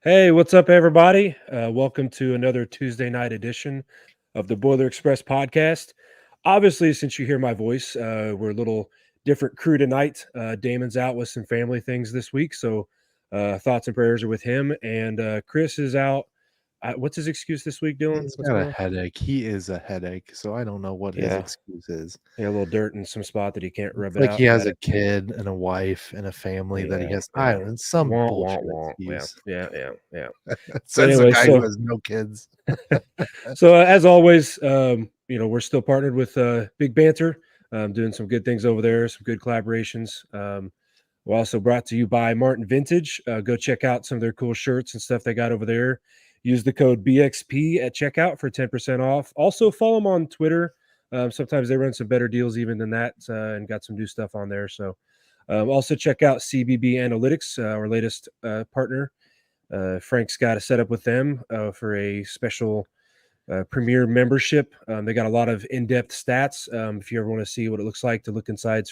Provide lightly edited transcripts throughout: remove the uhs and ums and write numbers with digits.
Hey, what's up, everybody? Welcome to another Tuesday night edition of the Boiler Express podcast. Obviously, since you hear my voice, we're a little different crew tonight. Damon's out with some family things this week, so thoughts and prayers are with him. And Chris is out. What's his excuse this week, Dylan? He's What's got a going on? headache. He is a headache, so I don't know what his Yeah, excuse is. yeah, a little dirt in some spot that he can't rub It's it like out. he I has got a it. kid and a wife and a family that he Yeah, has. I yeah. don't know, it's some Wah, wah, bullshit wah. Yeah, excuse. yeah, yeah, yeah. But Says the anyway, guy who so has no kids. So as always, we're still partnered with Big Banter, doing some good things over there, some good collaborations. We're also brought to you by Martin Vintage. Go check out some of their cool shirts and stuff they got over there. Use the code BXP at checkout for 10% off. Also follow them on Twitter. Sometimes they run some better deals even than that, and got some new stuff on there. So also check out CBB Analytics, our latest partner. Frank's got a setup with them for a special premier membership. They got a lot of in-depth stats. If you ever want to see what it looks like to look inside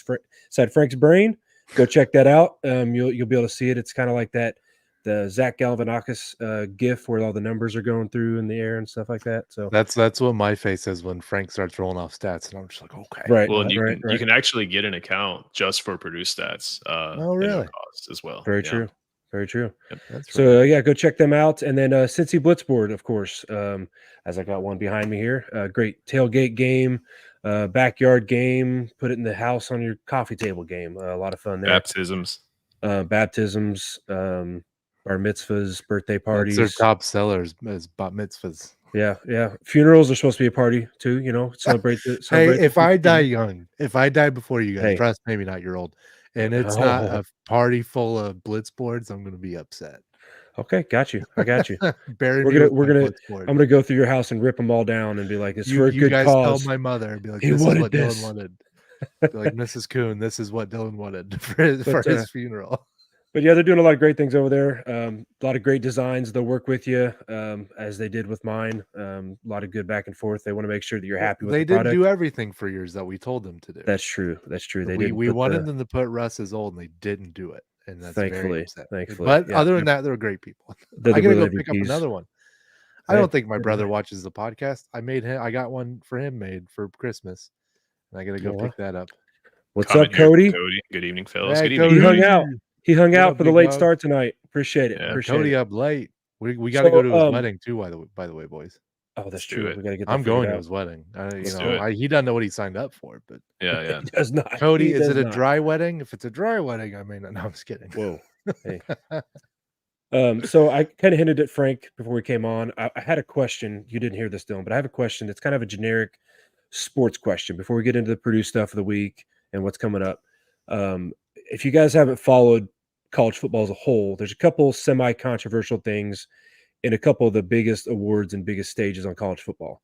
Frank's brain, go check that out. You'll be able to see it. It's kind of like the Zach Galifianakis GIF where all the numbers are going through in the air and stuff like that. So That's what my face is when Frank starts rolling off stats, and I'm just like, okay, right, Well, and what? you right, can you right. can actually get an account just for Purdue stats, Oh, at no really? cost as well. Very Yeah. true. Very true. Yep. That's So rad. yeah, go check them out. And then Cincy Blitzboard, of course, as I got one behind me here. Great tailgate game, backyard game. Put it in the house on your coffee table game. A lot of fun there. Baptisms. Baptisms, bar mitzvahs, birthday That's their parties. top sellers is bat mitzvahs. Yeah, yeah. Funerals are supposed to be a party too. Hey, Celebrate the if I die people. young, if I die before you guys, Hey, trust maybe not you're old, and it's not oh, a party full of blitz boards, I'm gonna be upset. okay, got you. I got you. Bury We're me gonna with we're my gonna. blitz board. I'm gonna go through your house and rip them all down and be like, "It's You for a you good guys tell cause." my mother, be like, He "This is wanted what Dylan this, wanted." Be like, "Mrs. Coon, this is what Dylan wanted for his but for his funeral." But yeah, they're doing a lot of great things over there. A lot of great designs. They'll work with you as they did with mine. A lot of good back and forth. They want to make sure that you're Well, happy with they the didn't do product. everything for years that we told them to do. That's true. That's true. They didn't We put wanted the them to put Russ as old, and they didn't do it, and that's very thankfully, upsetting. thankfully. But Yeah, other than they're, that, they're great people. they're I the gotta real go pick up MVPs. another one. I Hey, don't think my either way. brother watches the podcast. I got one for him made for Christmas, and I gotta Oh, go wow. pick that up. What's Comment up, here from Cody? Cody. Good evening, fellas. Hey, Good evening, He hung Cody. out. Cody. He hung What out up, for the big late dog? start tonight. Appreciate it. Yeah. Appreciate Cody it. up late. We got to go So, to his wedding too. By the way, boys, oh, that's Let's do true. it. We got to get that I'm figured going to out. his wedding. Let's do it. He doesn't know what he signed up for. But Yeah, He yeah. does not. Cody, He is does it a not. dry wedding? If it's a dry wedding, I mean, no, I'm just kidding. Whoa. Hey. So I kind of hinted at Frank before we came on. I had a question. You didn't hear this, Dylan, but I have a question that's kind of a generic sports question before we get into the Purdue stuff of the week and what's coming up. If you guys haven't followed college football as a whole, there's a couple semi-controversial things in a couple of the biggest awards and biggest stages on college football.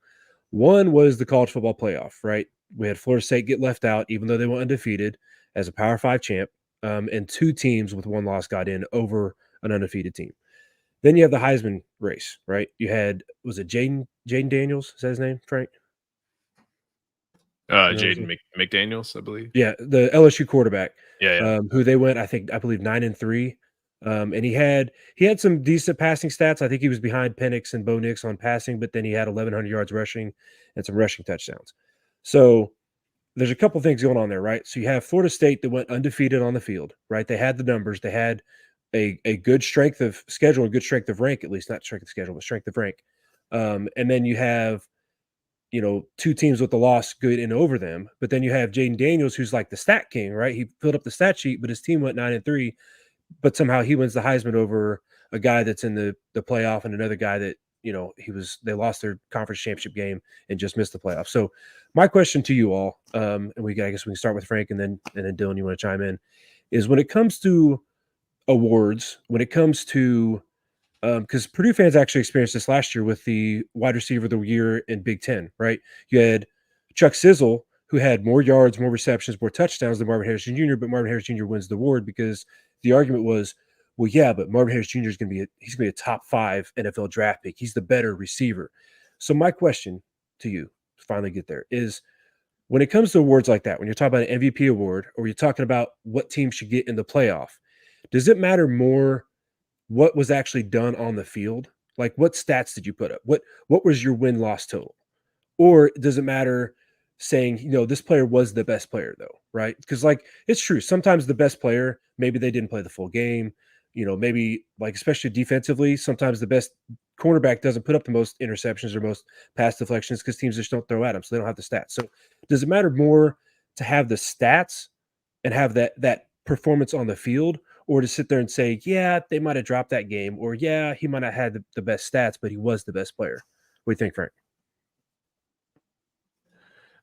One was the college football playoff, right? We had Florida State get left out, even though they went undefeated as a Power Five champ, and two teams with one loss got in over an undefeated team. Then you have the Heisman race, right? You had was it Jaden Daniels? Is that his name, Frank? You know his Jaden name? McDaniels, I believe. Yeah, the LSU quarterback, Yeah, yeah. who they went, I believe 9-3, and he had some decent passing stats. I think he was behind Penix and Bo Nix on passing, but then he had 1,100 yards rushing and some rushing touchdowns. So there's a couple things going on there, right? So you have Florida State that went undefeated on the field, right? They had the numbers, they had a good strength of schedule and good strength of rank, at least not strength of schedule, but strength of rank. And then you have two teams with the loss good and over them. But then you have Jaden Daniels, who's like the stat king, right? He filled up the stat sheet, but his team went 9-3, but somehow he wins the Heisman over a guy that's in the playoff and another guy that they lost their conference championship game and just missed the playoff. So my question to you all, and I guess we can start with Frank and then Dylan, you want to chime in, is when it comes to awards, when it comes to because Purdue fans actually experienced this last year with the wide receiver of the year in Big Ten, right? You had Chuck Sizzle, who had more yards, more receptions, more touchdowns than Marvin Harrison Jr., but Marvin Harrison Jr. wins the award because the argument was, well, yeah, but Marvin Harrison Jr. is going to be a top 5 NFL draft pick. He's the better receiver. So my question to you, to finally get there, is when it comes to awards like that, when you're talking about an MVP award or you're talking about what team should get in the playoff, does it matter more what was actually done on the field. Like, what stats did you put up? What was your win-loss total? Or does it matter saying, this player was the best player though, right? Because like it's true. Sometimes the best player, maybe they didn't play the full game. Maybe like especially defensively, sometimes the best cornerback doesn't put up the most interceptions or most pass deflections because teams just don't throw at them, so they don't have the stats. So does it matter more to have the stats and have that performance on the field, or to sit there and say, yeah, they might have dropped that game, or yeah, he might not have had the best stats, but he was the best player? What do you think, Frank?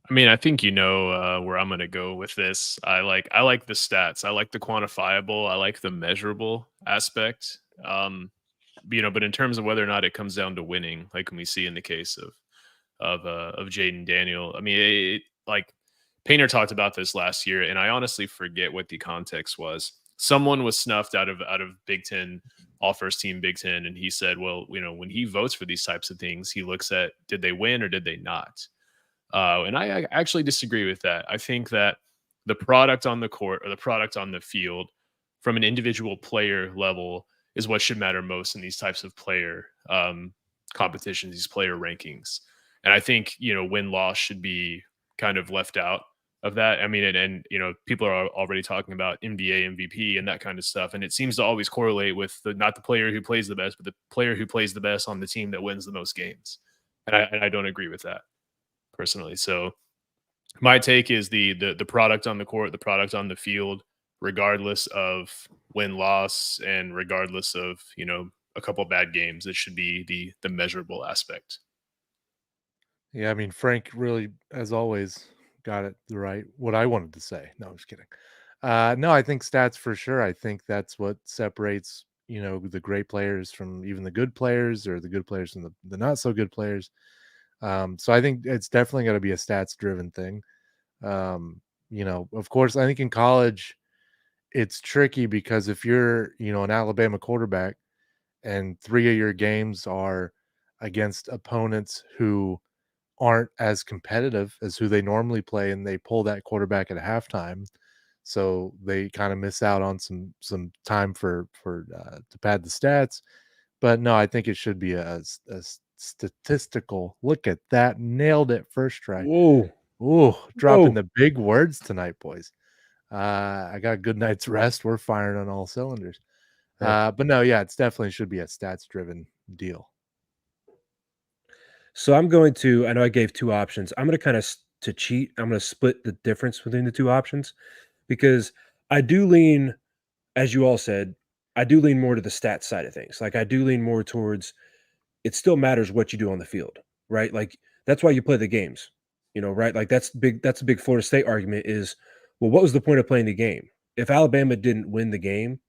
I mean, I think where I'm gonna go with this. I like the stats. I like the quantifiable. I like the measurable aspect. But in terms of whether or not it comes down to winning, like when we see in the case of Jaden Daniel, I mean, like Painter talked about this last year, and I honestly forget what the context was. Someone was snuffed out of Big Ten, all first team Big Ten, and he said, well, when he votes for these types of things, he looks at did they win or did they not. And I actually disagree with that. I think that the product on the court or the product on the field from an individual player level is what should matter most in these types of player competitions, these player rankings. And I think, win loss should be kind of left out of that. I mean, and people are already talking about NBA MVP and that kind of stuff. And it seems to always correlate with not the player who plays the best, but the player who plays the best on the team that wins the most games. And I don't agree with that personally. So my take is the product on the court, the product on the field, regardless of win loss and regardless of a couple bad games, it should be the measurable aspect. Yeah, I mean, Frank really, as always, got it right. What I wanted to say. No, I'm just kidding. No, I think stats for sure. I think that's what separates, the great players from even the good players, or the good players from the not so good players. So I think it's definitely got to be a stats driven thing. Of course, I think in college it's tricky because if you're, an Alabama quarterback and 3 of your games are against opponents who aren't as competitive as who they normally play, and they pull that quarterback at halftime, so they kind of miss out on some time for to pad the stats. But no, I think it should be a statistical look at that. Nailed it first try. Whoa. Ooh, dropping Whoa. the big words tonight, boys. I got a good night's rest. We're firing on all cylinders. Hey. But no, yeah, it's definitely should be a stats driven deal. So I know I gave two options. I'm going to kind of, to cheat, I'm going to split the difference between the two options, because I do lean, as you all said, I do lean more to the stats side of things. Like I do lean more towards it still matters what you do on the field, right? Like that's why you play the games, right? Like that's big. That's a big Florida State argument is, well, what was the point of playing the game? If Alabama didn't win the game,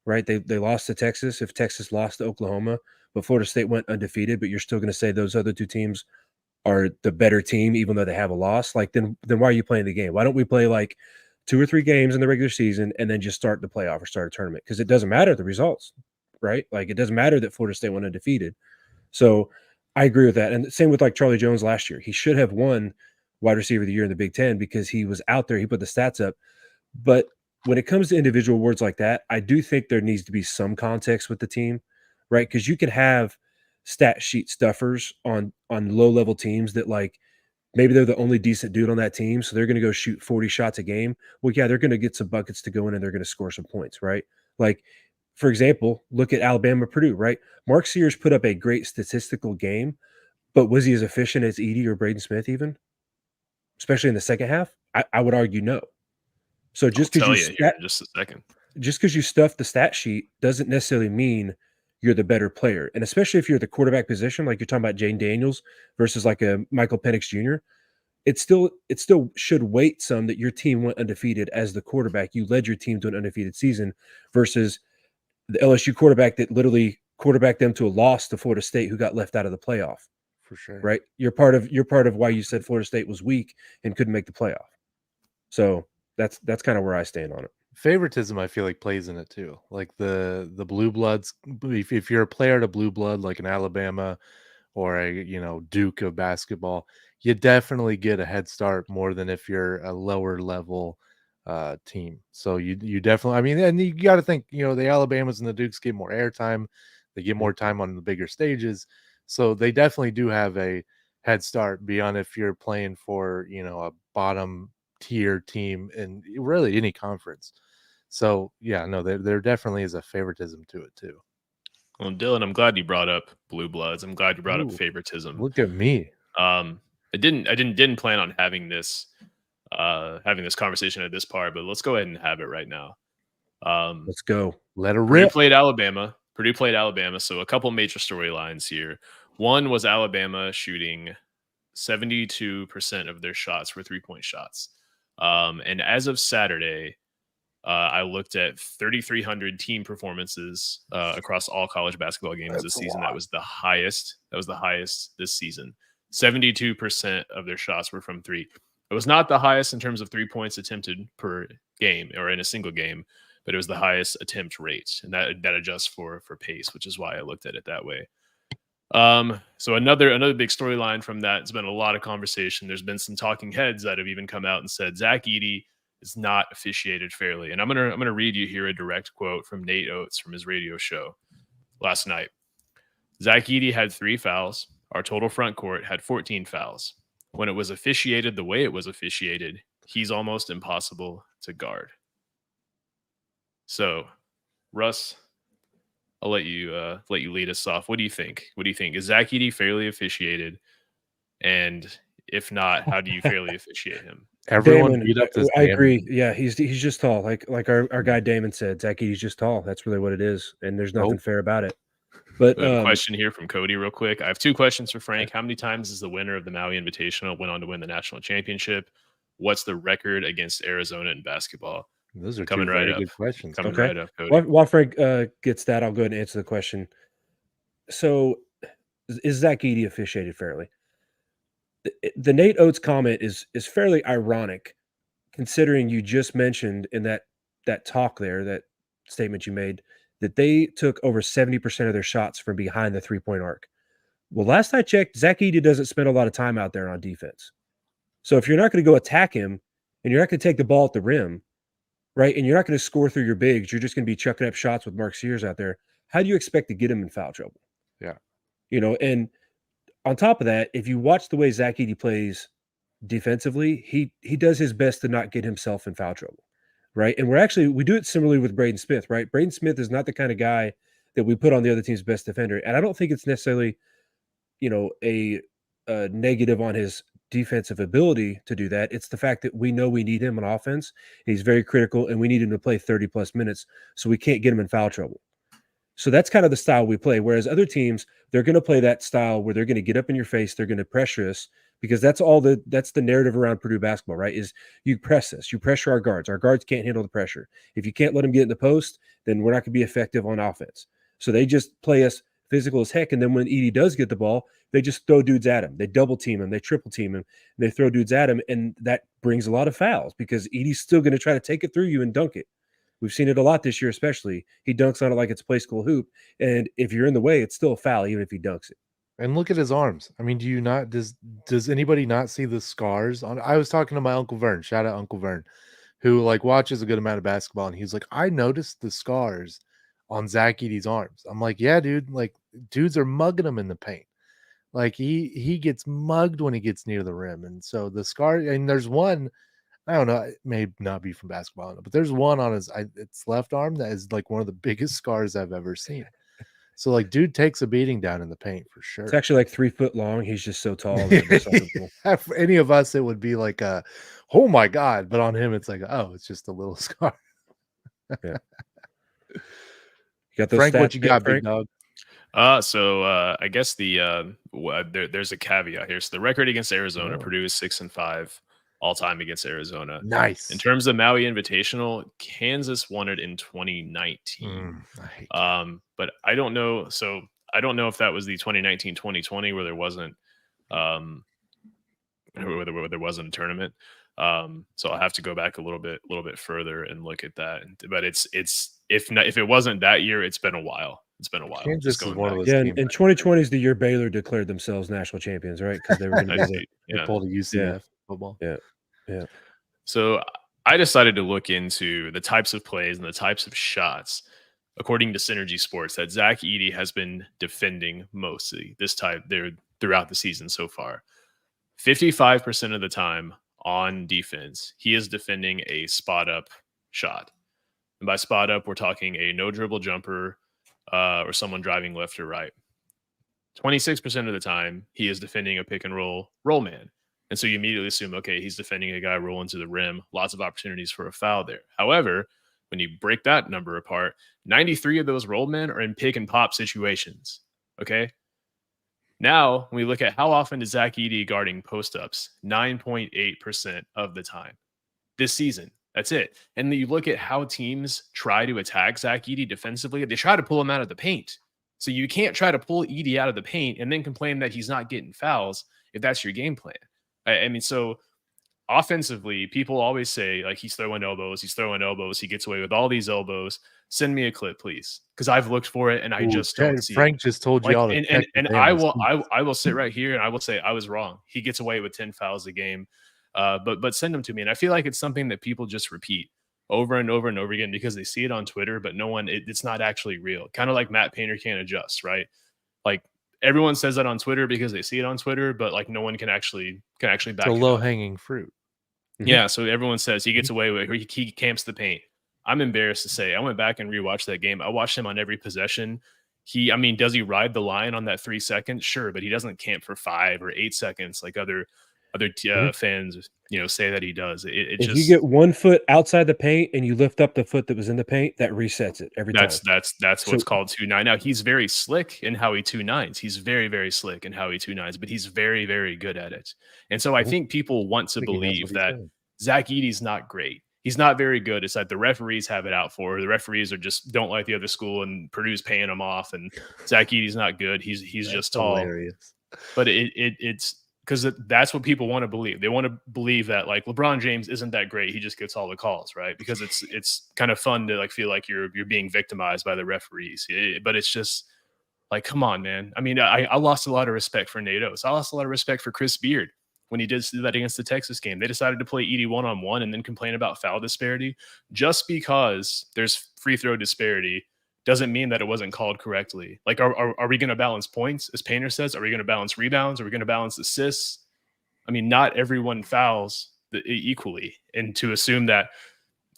right? They lost to Texas. If Texas lost to Oklahoma, but Florida State went undefeated, but you're still going to say those other two teams are the better team, even though they have a loss. Like then why are you playing the game? Why don't we play like 2 or 3 games in the regular season and then just start the playoff or start a tournament? Because it doesn't matter the results, right? Like it doesn't matter that Florida State went undefeated. So I agree with that. And same with like Charlie Jones last year. He should have won wide receiver of the year in the Big Ten because he was out there. He put the stats up. But when it comes to individual awards like that, I do think there needs to be some context with the team, right? Because you could have stat sheet stuffers on low level teams that like maybe they're the only decent dude on that team, so they're going to go shoot 40 shots a game. Well, yeah, they're going to get some buckets to go in and they're going to score some points, right? Like, for example, look at Alabama Purdue, right? Mark Sears put up a great statistical game, but was he as efficient as Edie or Braden Smith even? Especially in the second half? I would argue no. So I'll tell you here in just a second. just because you stuff the stat sheet doesn't necessarily mean you're the better player. And especially if you're the quarterback position, like you're talking about Jane Daniels versus like a Michael Penix Jr., it still should weight some that your team went undefeated as the quarterback. You led your team to an undefeated season versus the LSU quarterback that literally quarterbacked them to a loss to Florida State, who got left out of the playoff. For sure. Right? You're part of why you said Florida State was weak and couldn't make the playoff. So that's kind of where I stand on it. Favoritism, I feel like, plays in it too. Like the blue bloods, if you're a player to blue blood like an Alabama or a Duke of basketball, you definitely get a head start more than if you're a lower level team. So you definitely, I mean, and you got to think, the Alabamas and the Dukes get more airtime, they get more time on the bigger stages, so they definitely do have a head start beyond if you're playing for a bottom tier team in really any conference. So yeah, no, there definitely is a favoritism to it too. Well, Dylan, I'm glad you brought up blue bloods. I'm glad you brought up Ooh, favoritism. look at me. I didn't plan on having this conversation at this part, but let's go ahead and have it right now. Let's go. Let her Purdue rip. played Alabama. So a couple major storylines here. One was Alabama shooting 72% of their shots were 3-point shots. And as of Saturday, I looked at 3,300 team performances across all college basketball games this season. That was the highest. This season. 72% of their shots were from three. It was not the highest in terms of 3 points attempted per game or in a single game, but it was the highest attempt rate, and that adjusts for pace, which is why I looked at it that way. So another big storyline from that has been a lot of conversation. There's been some talking heads that have even come out and said Zach Edey is not officiated fairly. And I'm gonna read you here a direct quote from Nate Oates from his radio show last night. Zach Edey had 3 fouls. Our total front court had 14 fouls. When it was officiated the way it was officiated, he's almost impossible to guard. So, Russ, I'll let you lead us off. What do you think? Is Zach Edey fairly officiated? And if not, how do you fairly officiate him? Everyone Damon, beat up this. I agree. Yeah, he's just tall. Like our guy Damon said, Zach Edey's just tall. That's really what it is, and there's nothing fair about it. But we have a question here from Cody real quick. I have 2 questions for Frank. How many times is the winner of the Maui Invitational went on to win the national championship? What's the record against Arizona in basketball? Those are coming two right very up. good questions. Coming right up, Cody. While Frank gets that, I'll go ahead and answer the question. So, is Zach Edey officiated fairly? The Nate Oates comment is fairly ironic, considering you just mentioned in that talk there, that statement you made, that they took over 70% of their shots from behind the 3-point arc. Well, last I checked, Zach Edey doesn't spend a lot of time out there on defense. So if you're not going to go attack him and you're not going to take the ball at the rim, right, and you're not going to score through your bigs, you're just going to be chucking up shots with Mark Sears out there, how do you expect to get him in foul trouble? Yeah. And on top of that, if you watch the way Zach Edey plays defensively, he does his best to not get himself in foul trouble, right? And we do it similarly with Braden Smith, right? Braden Smith is not the kind of guy that we put on the other team's best defender, and I don't think it's necessarily, a negative on his defensive ability to do that. It's the fact that we know we need him on offense. He's very critical, and we need him to play 30 plus minutes, so we can't get him in foul trouble. So that's kind of the style we play. Whereas other teams, they're going to play that style where they're going to get up in your face, they're going to pressure us, because that's the narrative around Purdue basketball, right? Is you press us, you pressure our guards. Our guards can't handle the pressure. If you can't let them get in the post, then we're not going to be effective on offense. So they just play us physical as heck. And then when Edey does get the ball, they just throw dudes at him. They double team him, they triple team him, and they throw dudes at him. And that brings a lot of fouls because Edey's still going to try to take it through you and dunk it. We've seen it a lot this year, especially. He dunks on it like it's a play school hoop. And if you're in the way, it's still a foul, even if he dunks it. And look at his arms. I mean, does anybody not see the scars on? I was talking to my Uncle Vern, shout out Uncle Vern, who watches a good amount of basketball, and he's like, I noticed the scars on Zach Edey's arms. I'm like, yeah, dude, dudes are mugging him in the paint. He gets mugged when he gets near the rim. And so the scar, and there's one, I don't know, it may not be from basketball, but there's one on its left arm that is one of the biggest scars I've ever seen. So dude takes a beating down in the paint for sure. It's actually 3 foot long. He's just so tall. For any of us, it would be oh my God. But on him, it's oh, it's just a little scar. Yeah. You got those Frank, stats, what you got, Frank? big dog? I guess there's a caveat here. So the record against Arizona, Purdue is 6-5 all time against Arizona. Nice. In terms of Maui Invitational, Kansas won it in 2019. But I don't know. So I don't know if that was the 2019-2020 where there wasn't where there wasn't a tournament. So I'll have to go back a little bit further and look at that. But it's if it wasn't that year, it's been a while. It's been a while. Kansas is one of those teams. And 2020 is the year Baylor declared themselves national champions, right? Because they were going to they pulled a UCF football. Yeah. So I decided to look into the types of plays and the types of shots, according to Synergy Sports, that Zach Edey has been defending mostly this type there throughout the season so far. 55% of the time on defense, he is defending a spot up shot. And by spot up, we're talking a no dribble jumper or someone driving left or right. 26% of the time, he is defending a pick and roll man. And so you immediately assume, okay, he's defending a guy rolling to the rim, lots of opportunities for a foul there. However, when you break that number apart, 93 of those roll men are in pick and pop situations. Okay. Now, when we look at how often is Zach Edey guarding post ups, 9.8% of the time this season. That's it. And then you look at how teams try to attack Zach Edey defensively, they try to pull him out of the paint. So you can't try to pull Edey out of the paint and then complain that he's not getting fouls if that's your game plan. I mean, so offensively, people always say, like, he's throwing elbows, he gets away with all these elbows. Send me a clip, please, because I've looked for it and I just don't see Frank it. just told you Like, all to and I will sit right here and I will say I was wrong. He gets away with 10 fouls a game. But send them to me. And I feel like it's something that people just repeat over and over and over again because they see it on Twitter, but it's not actually real. Kind of like Matt Painter can't adjust, right? Like everyone says that on Twitter because they see it on Twitter, but like no one can actually back it's it a up. low-hanging fruit. Yeah, so everyone says he gets away with it. He camps the paint. I'm embarrassed to say I went back and rewatched that game. I watched him on every possession. Does he ride the line on that 3 seconds? Sure, but he doesn't camp for 5 or 8 seconds like other fans, say that he does. If you get 1 foot outside the paint and you lift up the foot that was in the paint, that resets it every time. That's what's called 2-9. Now he's very slick in how he 2-9s. He's very, very slick in how he 2-9s, but he's very, very good at it. And so I think people want to believe that Zach Edey's not great. He's not very good. It's that the referees have it out for. The referees are just don't like the other school, and Purdue's paying him off. And Zach Edey's not good. He's just tall. Hilarious. But it's because that's what people want to believe. They want to believe that like LeBron James isn't that great. He just gets all the calls, right? Because it's kind of fun to like feel like you're being victimized by the referees. But it's just like, come on, man. I mean, I lost a lot of respect for Nate Oates. I lost a lot of respect for Chris Beard when he did that against the Texas game. They decided to play Edey one-on-one and then complain about foul disparity. Just because there's free throw disparity doesn't mean that it wasn't called correctly. Like, are we going to balance points, as Painter says? Are we going to balance rebounds? Are we going to balance assists? I mean, not everyone fouls equally. And to assume that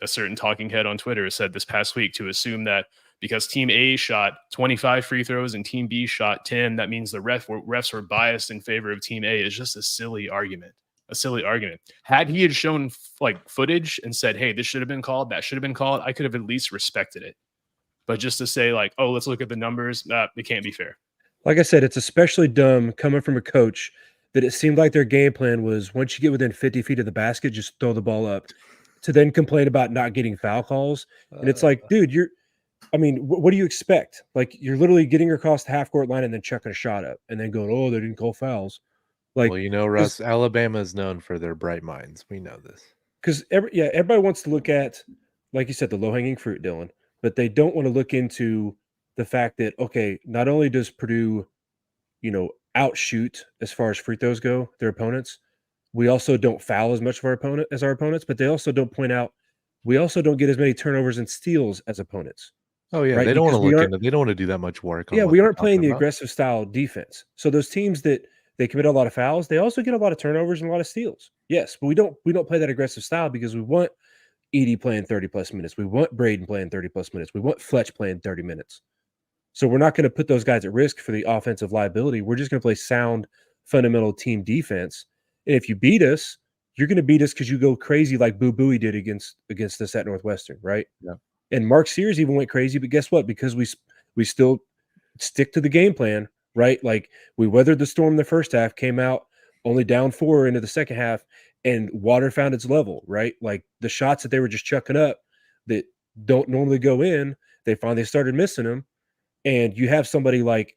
a certain talking head on Twitter said this past week, to assume that because Team A shot 25 free throws and Team B shot 10, that means the refs were biased in favor of Team A is just a silly argument. A silly argument. Had he had shown like footage and said, hey, this should have been called, that should have been called, I could have at least respected it. But just to say like, oh, let's look at the numbers, it can't be fair. Like I said, it's especially dumb coming from a coach that it seemed like their game plan was once you get within 50 feet of the basket, just throw the ball up, to then complain about not getting foul calls. And it's like, dude, what do you expect? Like, you're literally getting across the half-court line and then chucking a shot up and then going, oh, they didn't call fouls. Like, well, Russ, Alabama is known for their bright minds. We know this. Because everybody wants to look at, like you said, the low-hanging fruit, Dylan, but they don't want to look into the fact that, okay, not only does Purdue, outshoot as far as free throws go, their opponents, we also don't foul as much of our opponents, but they also don't point out we also don't get as many turnovers and steals as opponents. Oh yeah, right? They don't want to look into. They don't want to do that much work. Yeah, we aren't playing the aggressive style defense. So those teams that they commit a lot of fouls, they also get a lot of turnovers and a lot of steals. Yes, but we don't play that aggressive style because we want Edey playing 30+ minutes. We want Braden playing 30+ minutes. We want Fletch playing 30 minutes. So we're not going to put those guys at risk for the offensive liability. We're just going to play sound, fundamental team defense. And if you beat us, you're going to beat us because you go crazy like Boo Booey did against us at Northwestern, right? Yeah. And Mark Sears even went crazy, but guess what? Because we still stick to the game plan, right? Like, we weathered the storm in the first half, came out only down 4 into the second half, and water found its level, right? Like, the shots that they were just chucking up that don't normally go in, they finally started missing them. And you have somebody like,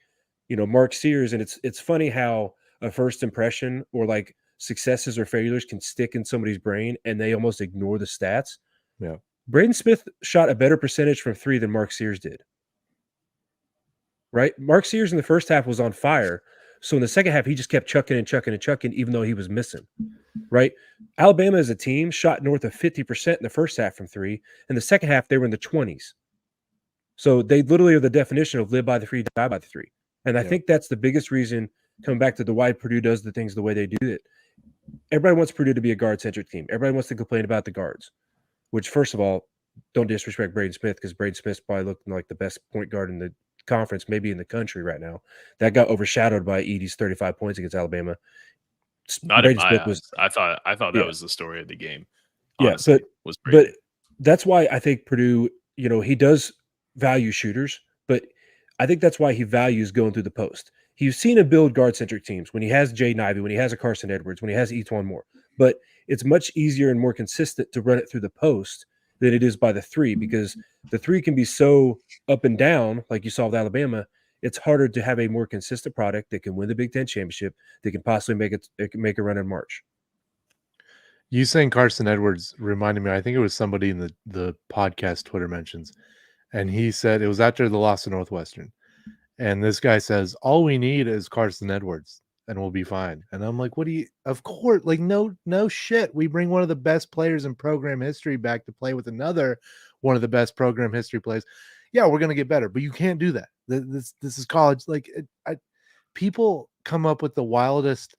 Mark Sears, and it's funny how a first impression or like successes or failures can stick in somebody's brain and they almost ignore the stats. Yeah. Braden Smith shot a better percentage from 3 than Mark Sears did. Right? Mark Sears in the first half was on fire, So in the second half, he just kept chucking and chucking and chucking, even though he was missing. Right? Alabama as a team shot north of 50% in the first half from three. In the second half, they were in the 20s. So they literally are the definition of live by the three, die by the three. And I think that's the biggest reason, coming back to the why Purdue does the things the way they do it. Everybody wants Purdue to be a guard-centric team. Everybody wants to complain about the guards, which, first of all, don't disrespect Braden Smith, because Braden Smith's probably looking like the best point guard in the conference, maybe in the country right now. That got overshadowed by Edey's 35 points against Alabama. Not Braden in my Smith eyes. was, I thought yeah. that was the story of the game. Yeah, Honestly, was but Braden. that's why I think Purdue, he does value shooters, but I think that's why he values going through the post. You've seen him build guard-centric teams when he has Jaden Ivey, when he has a Carson Edwards, when he has Etwan Moore. But it's much easier and more consistent to run it through the post than it is by the three, because the three can be so up and down, like you saw with Alabama. It's harder to have a more consistent product that can win the Big Ten championship, that can possibly make a run in March. You saying Carson Edwards reminded me, I think it was somebody in the podcast Twitter mentions, and he said it was after the loss to Northwestern. And this guy says, all we need is Carson Edwards and we'll be fine. And I'm like, of course, like, no shit. We bring one of the best players in program history back to play with another one of the best program history players. Yeah, we're going to get better, but you can't do that. This is college. Like, people come up with the wildest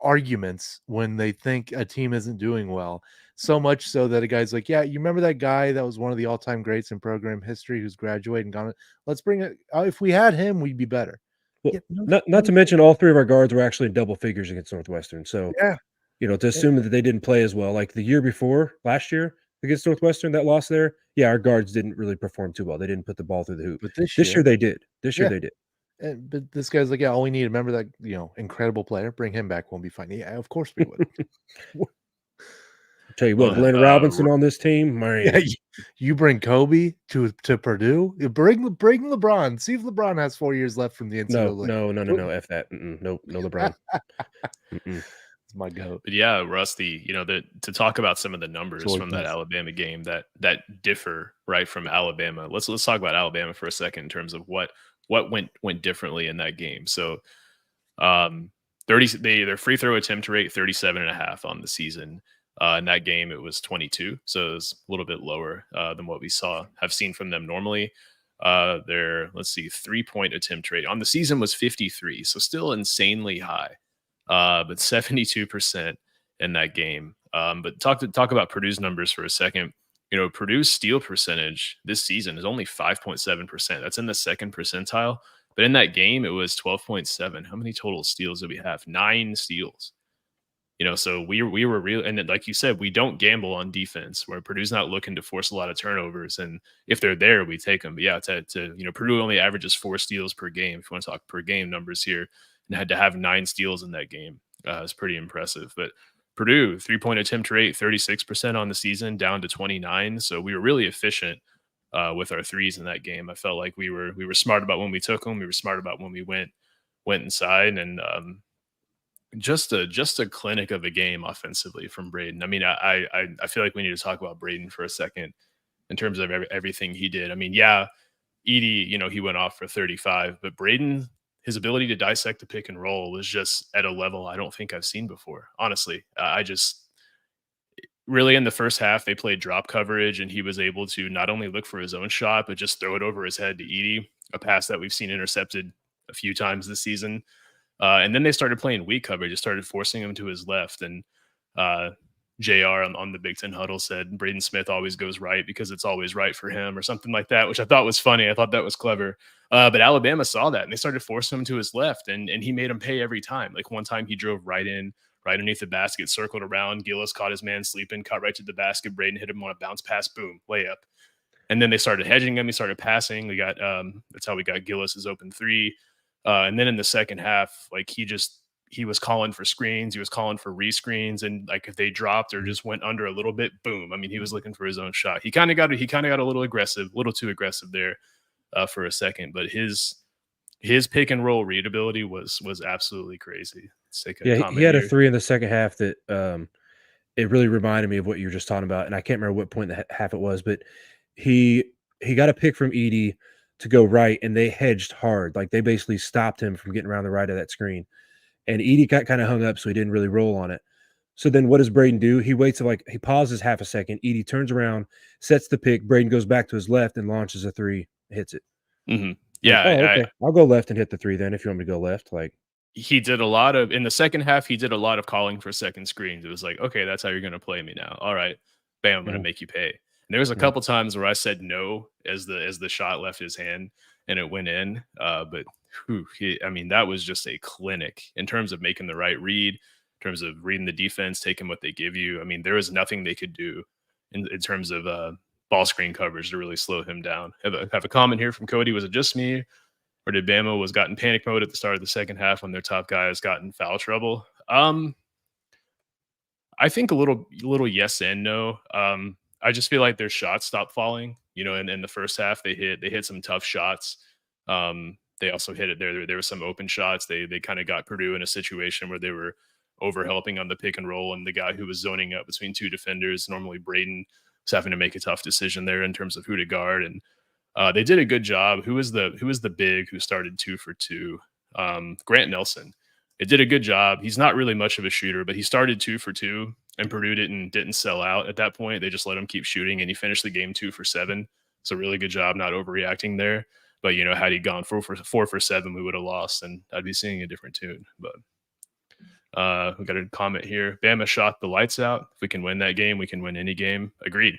arguments when they think a team isn't doing well, so much so that a guy's like, yeah, you remember that guy that was one of the all-time greats in program history who's graduated and gone, let's bring it, if we had him, we'd be better. Well, not to mention all three of our guards were actually in double figures against Northwestern. So to assume that they didn't play as well, like the year before, last year against Northwestern, that loss there, our guards didn't really perform too well. They didn't put the ball through the hoop. But this year they did. This year they did. But this guy's like, yeah, all we need, remember that, incredible player, bring him back, we'll be fine. Yeah, of course we would. I'll tell you what, Glenn Robinson on this team, man. Yeah, you bring Kobe to Purdue, bring LeBron. See if LeBron has 4 years left from the NCAA. No, F that. No LeBron. It's my goat. But yeah, Rusty, to talk about some of the numbers from that Alabama game that differ right from Alabama. Let's talk about Alabama for a second in terms of what went differently in that game. So their free throw attempt rate 37.5 on the season. In that game, it was 22, so it was a little bit lower than what we have seen from them normally. Their 3-point attempt rate on the season was 53, so still insanely high, but 72% in that game. But talk about Purdue's numbers for a second. Purdue's steal percentage this season is only 5.7%. That's in the second percentile. But in that game, it was 12.7. How many total steals did we have? 9 steals. So we were real. And like you said, we don't gamble on defense, where Purdue's not looking to force a lot of turnovers. And if they're there, we take them. But yeah, Purdue only averages 4 steals per game. If you want to talk per game numbers here, and had to have 9 steals in that game. It's pretty impressive. But Purdue, 3-point attempt rate, 36% on the season, down to 29. So we were really efficient with our threes in that game. I felt like we were smart about when we took them. We were smart about when we went inside, and just a clinic of a game offensively from Braden. I mean, I feel like we need to talk about Braden for a second in terms of everything he did. I mean, yeah, Edey, he went off for 35, but Braden, his ability to dissect the pick and roll was just at a level I don't think I've seen before. Honestly, I just really, in the first half, they played drop coverage, and he was able to not only look for his own shot, but just throw it over his head to Edey, a pass that we've seen intercepted a few times this season. And then they started playing weak coverage. It started forcing him to his left. And JR on the Big Ten Huddle said Braden Smith always goes right because it's always right for him, or something like that, which I thought was funny. I thought that was clever. But Alabama saw that, and they started forcing him to his left, and he made him pay every time. Like one time he drove right underneath the basket, circled around. Gillis caught his man sleeping, caught right to the basket. Braden hit him on a bounce pass, boom, layup. And then they started hedging him. He started passing. We got that's how we got Gillis's open 3. And then in the second half, like he was calling for screens. He was calling for rescreens. And like if they dropped or just went under a little bit, boom. I mean, he was looking for his own shot. He kind of got a little too aggressive there for a second. But his pick and roll readability was absolutely crazy. He had a 3 in the second half that it really reminded me of what you were just talking about. And I can't remember what point in the half it was, but he got a pick from Edey to go right, and they hedged hard. Like, they basically stopped him from getting around the right of that screen. And Edie got kind of hung up, so he didn't really roll on it. So then what does Braden do? He waits he pauses half a second. Edie turns around, sets the pick. Braden goes back to his left and launches a three, hits it. Mm-hmm. Like, Yeah, oh, okay. I'll go left and hit the three then if you want me to go left. Like, he did a lot of in the second half. He did a lot of calling for second screens. It was like, okay, that's how you're going to play me now. All right, bam, I'm going to make you pay. And there was a couple times where I said no as the shot left his hand and it went in. But I mean, that was just a clinic in terms of making the right read, in terms of reading the defense, taking what they give you. I mean, there was nothing they could do in terms of ball screen coverage to really slow him down. Have a comment here from Cody. Was it just me, or did Bama was got in panic mode at the start of the second half when their top guys got in foul trouble? I think a little yes and no. I just feel like their shots stopped falling. You know, in the first half they hit some tough shots. They also hit it there were some open shots. They kind of got Purdue in a situation where they were over helping on the pick and roll, and the guy who was zoning up between two defenders, normally Braden, was having to make a tough decision there in terms of who to guard. And they did a good job. Who was the big who started 2 for 2? Grant Nelson. It did a good job. He's not really much of a shooter, but he started 2 for 2, and Purdue didn't sell out at that point. They just let him keep shooting, and he finished the game 2 for 7. So really good job not overreacting there. But you know, had he gone 4 for 7, we would have lost, and I'd be singing a different tune. But we got a comment here. Bama shot the lights out. If we can win that game, we can win any game. Agreed.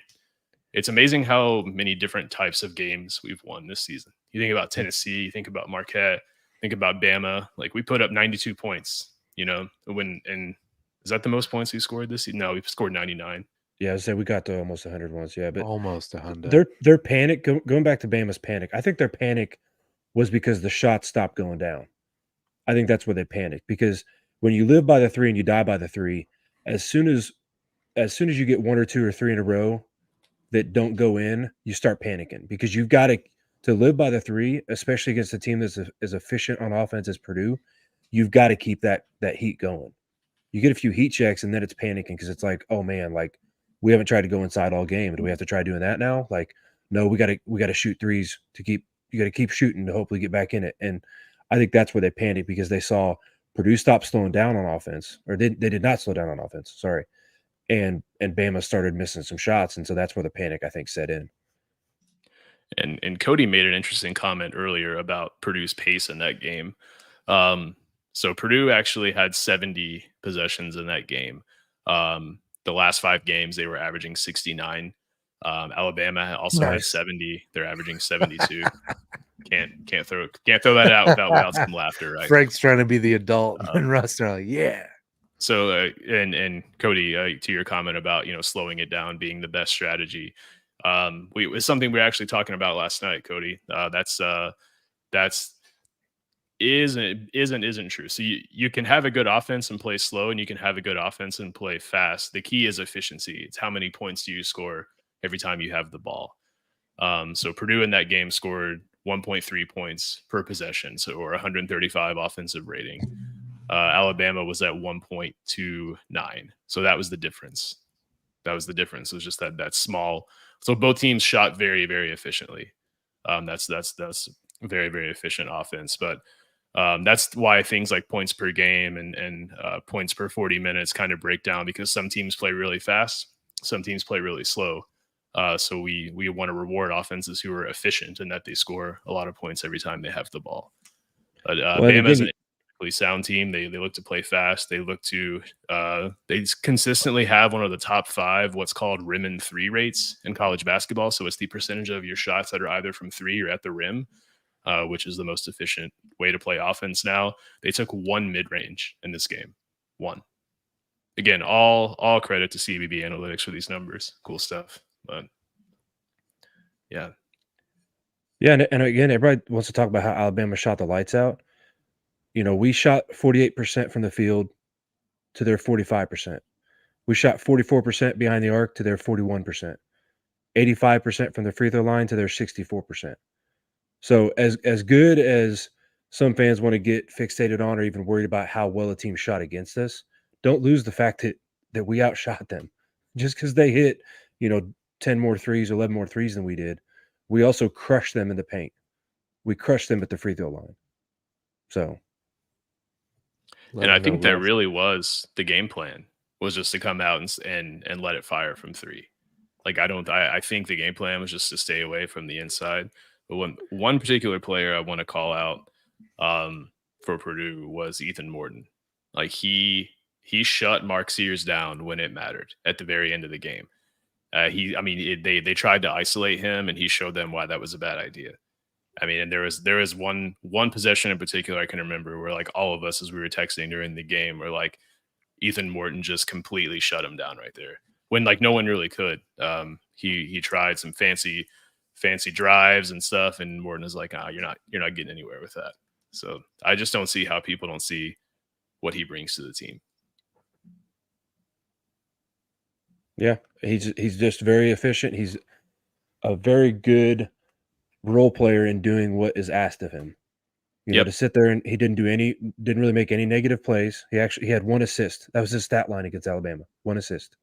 It's amazing how many different types of games we've won this season. You think about Tennessee, you think about Marquette, think about Bama. Like, we put up 92 points, you know, and is that the most points we scored this season? No, we've scored 99. Yeah, I said we got to almost 100 once. Yeah, but almost 100. Their panic, going back to Bama's panic, I think their panic was because the shots stopped going down. I think that's where they panicked, because when you live by the three and you die by the three, as soon as you get 1 or 2 or 3 in a row that don't go in, you start panicking, because you've got to live by the three, especially against a team that's as efficient on offense as Purdue. You've got to keep that heat going. You get a few heat checks and then it's panicking, because it's like, oh man, like, we haven't tried to go inside all game. Do we have to try doing that now? Like, no, we got to shoot threes to keep. You got to keep shooting to hopefully get back in it. And I think that's where they panicked, because they saw Purdue stop slowing down on offense, or they did not slow down on offense. Sorry, and Bama started missing some shots, and so that's where the panic, I think, set in. And Cody made an interesting comment earlier about Purdue's pace in that game. So Purdue actually had 70 possessions in that game. The last 5 games, they were averaging 69. Alabama also had 70. They're averaging 72. Can't throw that out without some laughter, right? Frank's trying to be the adult, and Russ are like, yeah. So and Cody, to your comment about, you know, slowing it down being the best strategy, it's something we were actually talking about last night, Cody. Isn't true. So you can have a good offense and play slow, and you can have a good offense and play fast. The key is efficiency. It's how many points do you score every time you have the ball. So Purdue in that game scored 1.3 points per possession, so, or 135 offensive rating. Alabama was at 1.29. So that was the difference. It was just that small. So both teams shot very, very efficiently. That's very, very efficient offense. But that's why things like points per game and points per 40 minutes kind of break down, because some teams play really fast, some teams play really slow. So we want to reward offenses who are efficient and that they score a lot of points every time they have the ball. But Bama is an incredibly sound team. They look to play fast. They look to they consistently have one of the top 5 what's called rim and 3 rates in college basketball. So it's the percentage of your shots that are either from 3 or at the rim, which is the most efficient way to play offense now. They took 1 mid-range in this game. 1. Again, all credit to CBB Analytics for these numbers. Cool stuff. But yeah, and again, everybody wants to talk about how Alabama shot the lights out. You know, we shot 48% from the field to their 45%. We shot 44% behind the arc to their 41%. 85% from the free throw line to their 64%. So as good as some fans want to get fixated on, or even worried about how well a team shot against us, don't lose the fact that we outshot them. Just because they hit, you know, 10 more threes or 11 more threes than we did, we also crushed them in the paint. we crushed them at the free throw line. So, Let And I them know think that rest. really was the game plan, was just to come out and let it fire from three. Like I think the game plan was just to stay away from the inside. But one particular player I want to call out for Purdue was Ethan Morton. Like he shut Mark Sears down when it mattered at the very end of the game. They tried to isolate him, and he showed them why that was a bad idea. I mean, and there was one possession in particular I can remember where like all of us as we were texting during the game were like Ethan Morton just completely shut him down right there when like no one really could. He tried some fancy drives and stuff, and Morton is like, you're not getting anywhere with that. So I just don't see how people don't see what he brings to the team. yeah, he's just very efficient. He's a very good role player in doing what is asked of him. You know, Yep. to sit there and he didn't really make any negative plays. He had one assist. That was his stat line against Alabama. One assist.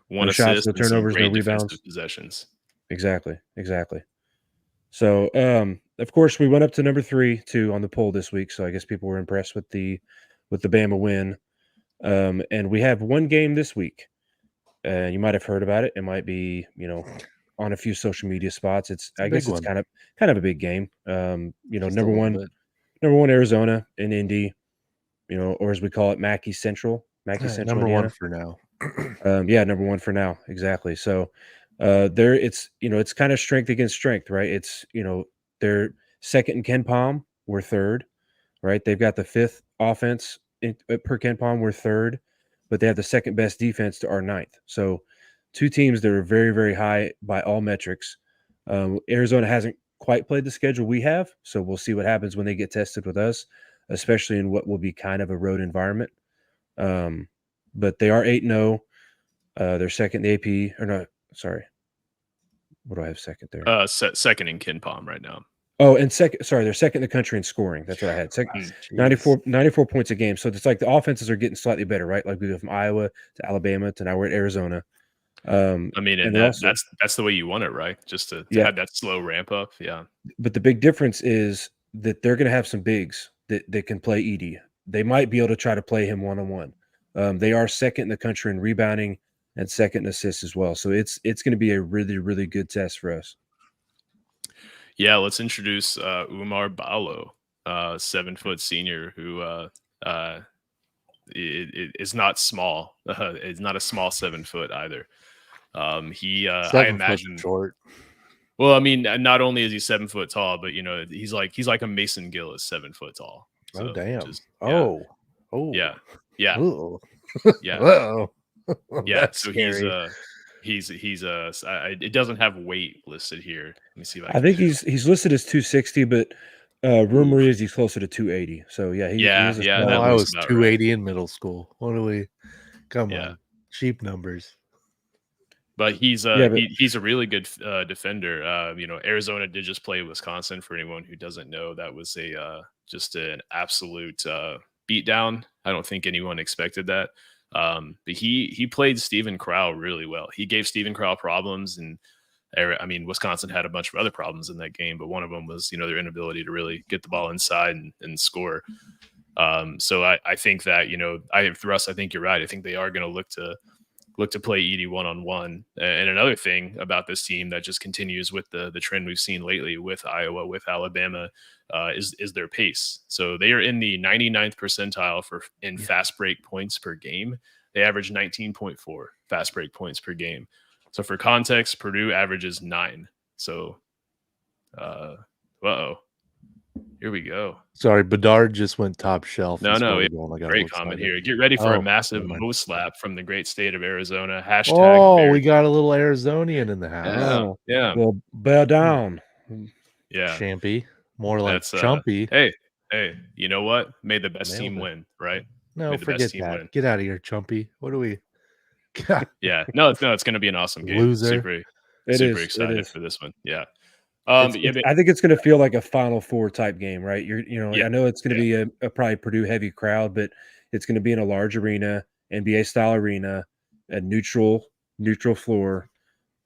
One No shots, assist no and some turnovers, no great rebounds. defensive possessions. Exactly. So, of course, we went up to number 3 too on the poll this week. So I guess people were impressed with the Bama win. And we have one game this week. You might have heard about it. It might be, on a few social media spots. I guess it's kind of a big game. Just a little bit. Number 1 Arizona in Indy, or as we call it, Mackey Central, Central, number Indiana. 1 for now. Yeah, number 1 for now, exactly. So, it's kind of strength against strength, right? It's they're second in Ken Palm, we're third, right? They've got the 5th offense per Ken Palm, we're third, but they have the second best defense to our 9th. So, two teams that are very, very high by all metrics. Arizona hasn't quite played the schedule we have, so we'll see what happens when they get tested with us, especially in what will be kind of a road environment. But they are 8-0. They're second in the AP, or no, sorry. What do I have second there? Second in Ken Palm right now. Oh, and they're second in the country in scoring. That's what I had. 94 points a game. So it's like the offenses are getting slightly better, right? Like we go from Iowa to Alabama to now we're at Arizona. That's the way you want it, right? Just to have that slow ramp up. Yeah. But the big difference is that they're going to have some bigs that can play Edey. They might be able to try to play him one-on-one. They are second in the country in rebounding and second in assists as well. So it's going to be a really, really good test for us. Yeah, let's introduce Umar Balo, 7-foot senior who is not small. It's not a small 7 foot either. I imagine short. Well, I mean, not only is he 7 foot tall, but he's like a Mason Gill is 7 foot tall. So oh damn! Yeah. Ooh. Yeah. Uh-oh. Yeah. That's So scary. he's it doesn't have weight listed here. Let me see if I think he's listed as 260, but rumor is he's closer to 280. So yeah, he is a small. that I looks was about 280 right. in middle school. What do we? Come on, cheap numbers. But he's a really good defender. Arizona did just play Wisconsin. For anyone who doesn't know, that was just an absolute beatdown. I don't think anyone expected that. But he played Stephen Crow really well. He gave Stephen Crow problems, and Wisconsin had a bunch of other problems in that game, but one of them was their inability to really get the ball inside and score. So I think that Russ, I think you're right. I think they are going to look to play Edey one-on-one. And another thing about this team that just continues with the trend we've seen lately with Iowa, with Alabama, is their pace. So they are in the 99th percentile in fast break points per game. They average 19.4 fast break points per game. So for context, Purdue averages 9. So, here we go. Sorry, Bedard just went top shelf. No, great comment here. Get ready for a massive O slap from the great state of Arizona. # we got a little Arizonian in the house. Yeah. Well, bow down. Yeah. Champy. More like Chumpy. Hey, you know what? May the best team win, right? No, forget that. Win. Get out of here, Chumpy. What do we? Yeah. No, it's going to be an awesome game. Loser. Super excited for this one. Yeah. I think it's going to feel like a Final Four type game, right? I know it's going to be a probably Purdue heavy crowd, but it's going to be in a large arena, NBA style arena, a neutral floor,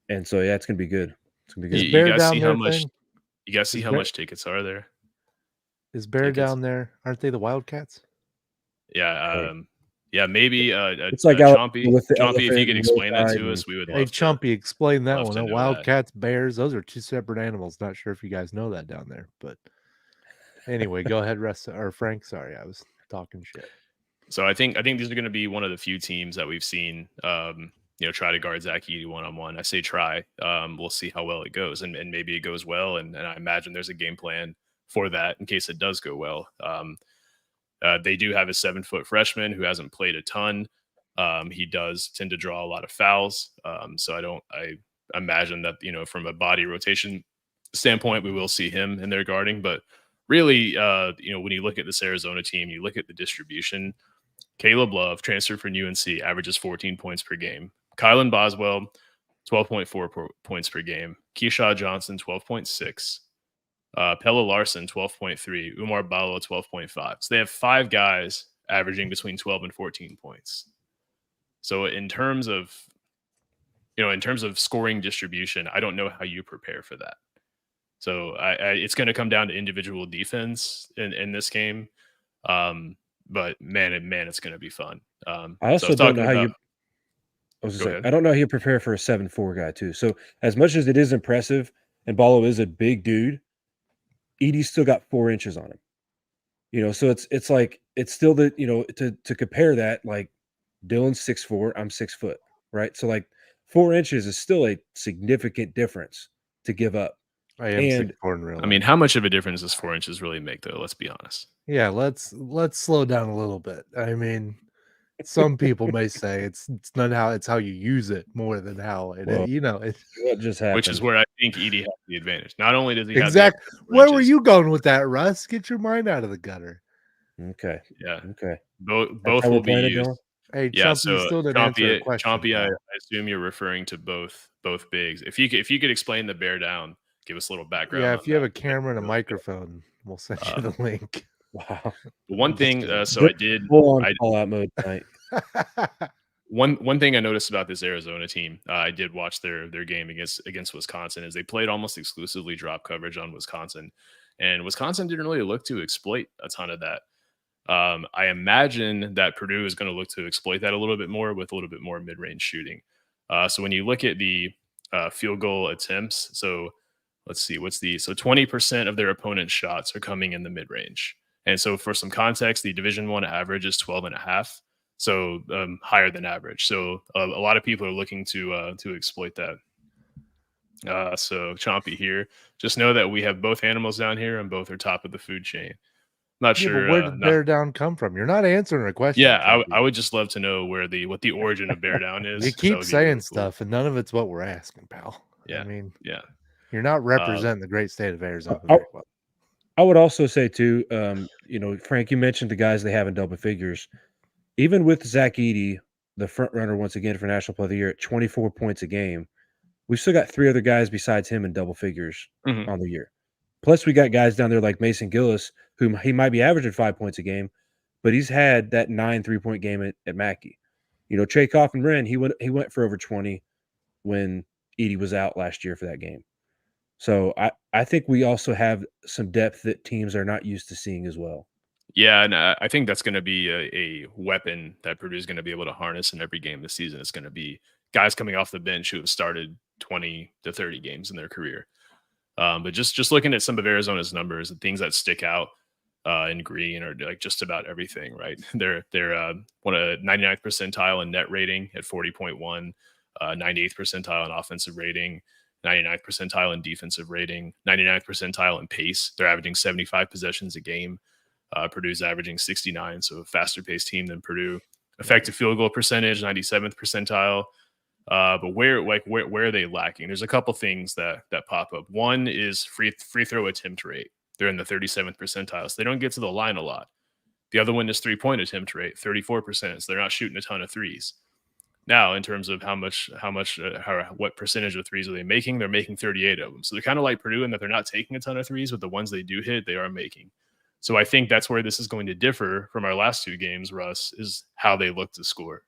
and so it's going to be good. It's going to be good. You guys see how much tickets are there? Is Bear think it's down there? Aren't they the Wildcats? yeah, Hey, maybe it's like Alabama Chompy. with the Chompy, if you elephant could and Roll explain that Tide, to and us, we would Hey, love to Chumpy, explain that love one. to Huh? know that. Wildcats, bears, those are two separate animals. Not sure if you guys know that down there, but anyway, go ahead, Russ or Frank. Sorry, I was talking shit. So I think these are going to be one of the few teams that we've seen, try to guard Zach Edey one-on-one. I say try. We'll see how well it goes, and maybe it goes well. And I imagine there's a game plan for that in case it does go well. They do have a 7-foot freshman who hasn't played a ton. He does tend to draw a lot of fouls. So I imagine that, from a body rotation standpoint, we will see him in their guarding. But really, when you look at this Arizona team, you look at the distribution. Caleb Love, transferred from UNC, averages 14 points per game. Kylan Boswell, 12.4 points per game. Keyshaw Johnson, 12.6. Pella Larson, 12.3. Umar Ballo, 12.5. So they have 5 guys averaging between 12 and 14 points. So in terms of scoring distribution, I don't know how you prepare for that. So it's going to come down to individual defense in this game. But man, it's going to be fun. I also don't know how you. I was Go say, ahead. I don't know how you prepare for a 7'4" guy too. So as much as it is impressive, and Ballo is a big dude, Edie's still got 4 inches on him. So it's like it's still to compare that, like Dylan's 6'4", I'm 6 foot, right? So like 4 inches is still a significant difference to give up. I am And 6'4" in real I life. mean, how much of a difference does 4 inches really make, though? Let's be honest. Yeah, let's slow down a little bit. I mean, some people may say it's not how it's how you use it more than how it. Well, It what just happened? Which is where I think Edie has the advantage. Not only does he have exactly. the Where were you going with that, Russ? Get your mind out of the gutter. Okay. Yeah. Okay. Both how will we're be playing it, used. Dylan? Hey, Yeah, Chumpy, you so still didn't answer a question. Chompy, I pal. assume you're referring to both bigs. If you could explain the bear down, give us a little background. Yeah, on if you have that. a camera and a microphone, we'll send you the link. Wow. One I'm just thing, kidding. so I did. Full on call out mode tonight. One thing I noticed about this Arizona team, I did watch their game against Wisconsin, is they played almost exclusively drop coverage on Wisconsin, and Wisconsin didn't really look to exploit a ton of that. I imagine that Purdue is going to look to exploit that a little bit more with a little bit more mid-range shooting. So when you look at the field goal attempts, so let's see, so 20% of their opponent's shots are coming in the mid-range. And so for some context, the Division I average is 12.5. So higher than average. So a lot of people are looking to exploit that. So Chompy here, just know that we have both animals down here and both are top of the food chain. Not Yeah, sure. but where did Bear Down come from? You're not answering a question. Yeah, I would just love to know what the origin of Bear Down is. You 'cause that keep would be saying really cool. stuff, and none of it's what we're asking, pal. Yeah, I mean, yeah. you're not representing the great state of Arizona I- very well. I would also say too, Frank, you mentioned the guys they have in double figures. Even with Zach Edey, the front runner once again for National Player of the Year at 24 points a game, we've still got 3 other guys besides him in double figures Mhm. on the year. Plus, we got guys down there like Mason Gillis, whom he might be averaging 5 points a game, but he's had that 9 3-point game at Mackey. Trey Coffin-Wren, he went for over 20 when Edey was out last year for that game. So I think we also have some depth that teams are not used to seeing as well. Yeah, and I think that's going to be a weapon that Purdue is going to be able to harness in every game this season. It's going to be guys coming off the bench who have started 20 to 30 games in their career. But just looking at some of Arizona's numbers, the things that stick out in green are like just about everything, right? They're 99th percentile in net rating at 40.1, 98th percentile in offensive rating, 99th percentile in defensive rating, 99th percentile in pace. They're averaging 75 possessions a game. Purdue's averaging 69, so a faster paced team than Purdue. Effective field goal percentage, 97th percentile. But where are they lacking? There's a couple things that pop up. One is free throw attempt rate. They're in the 37th percentile, so they don't get to the line a lot. The other one is 3-point attempt rate, 34%. So they're not shooting a ton of threes. Now, in terms of what percentage of threes are they making? They're making 38 of them. So they're kind of like Purdue in that they're not taking a ton of threes, but the ones they do hit, they are making. So I think that's where this is going to differ from our last 2 games, Russ, is how they look to score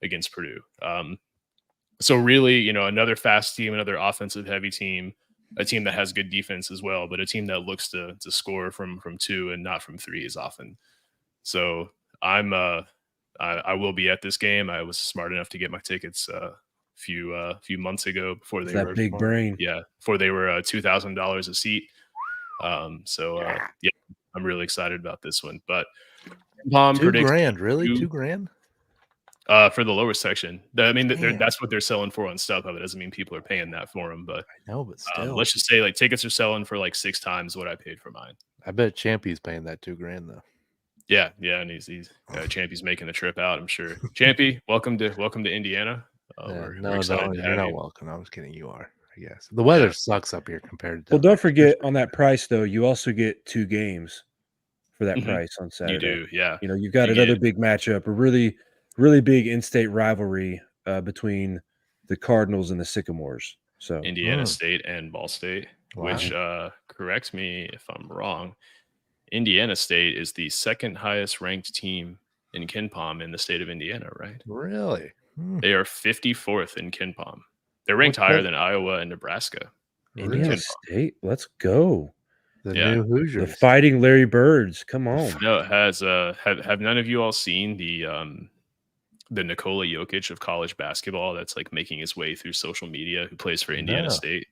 against Purdue. So really, another fast team, another offensive heavy team, a team that has good defense as well, but a team that looks to score from 2 and not from 3 as often. So I will be at this game. I was smart enough to get my tickets few months ago before It's they that were big brain. before they were $2,000 a seat. Yeah, I'm really excited about this one. But Palm predicts $2,000, really? $2,000? For the lower section. I mean, Damn. that's what they're selling for on StubHub. It doesn't mean people are paying that for them, but I know, but still. let's just say like tickets are selling for like 6 times what I paid for mine. I bet Champy's paying that $2,000 though. Yeah, and he's Champy's making the trip out, I'm sure. Champy, welcome to Indiana. We're excited to you're have not you. welcome. I was kidding. You are, I guess. The weather sucks up here compared to. Well, don't forget on that price though, you also get 2 games for that Mhm. price on Saturday. You do, yeah. You know, you've got You another get- big matchup, a really, really big in-state rivalry between the Cardinals and the Sycamores. So Indiana State and Ball State, which correct me if I'm wrong. Indiana State is the second highest ranked team in KenPom in the state of Indiana, right? Really? They are 54th in KenPom. They're ranked higher than Iowa and Nebraska. Indiana State, let's go. The new The Hoosiers. Fighting Larry Birds. Come on. No, have none of you all seen the Nikola Jokic of college basketball that's like making his way through social media, who plays for Indiana State?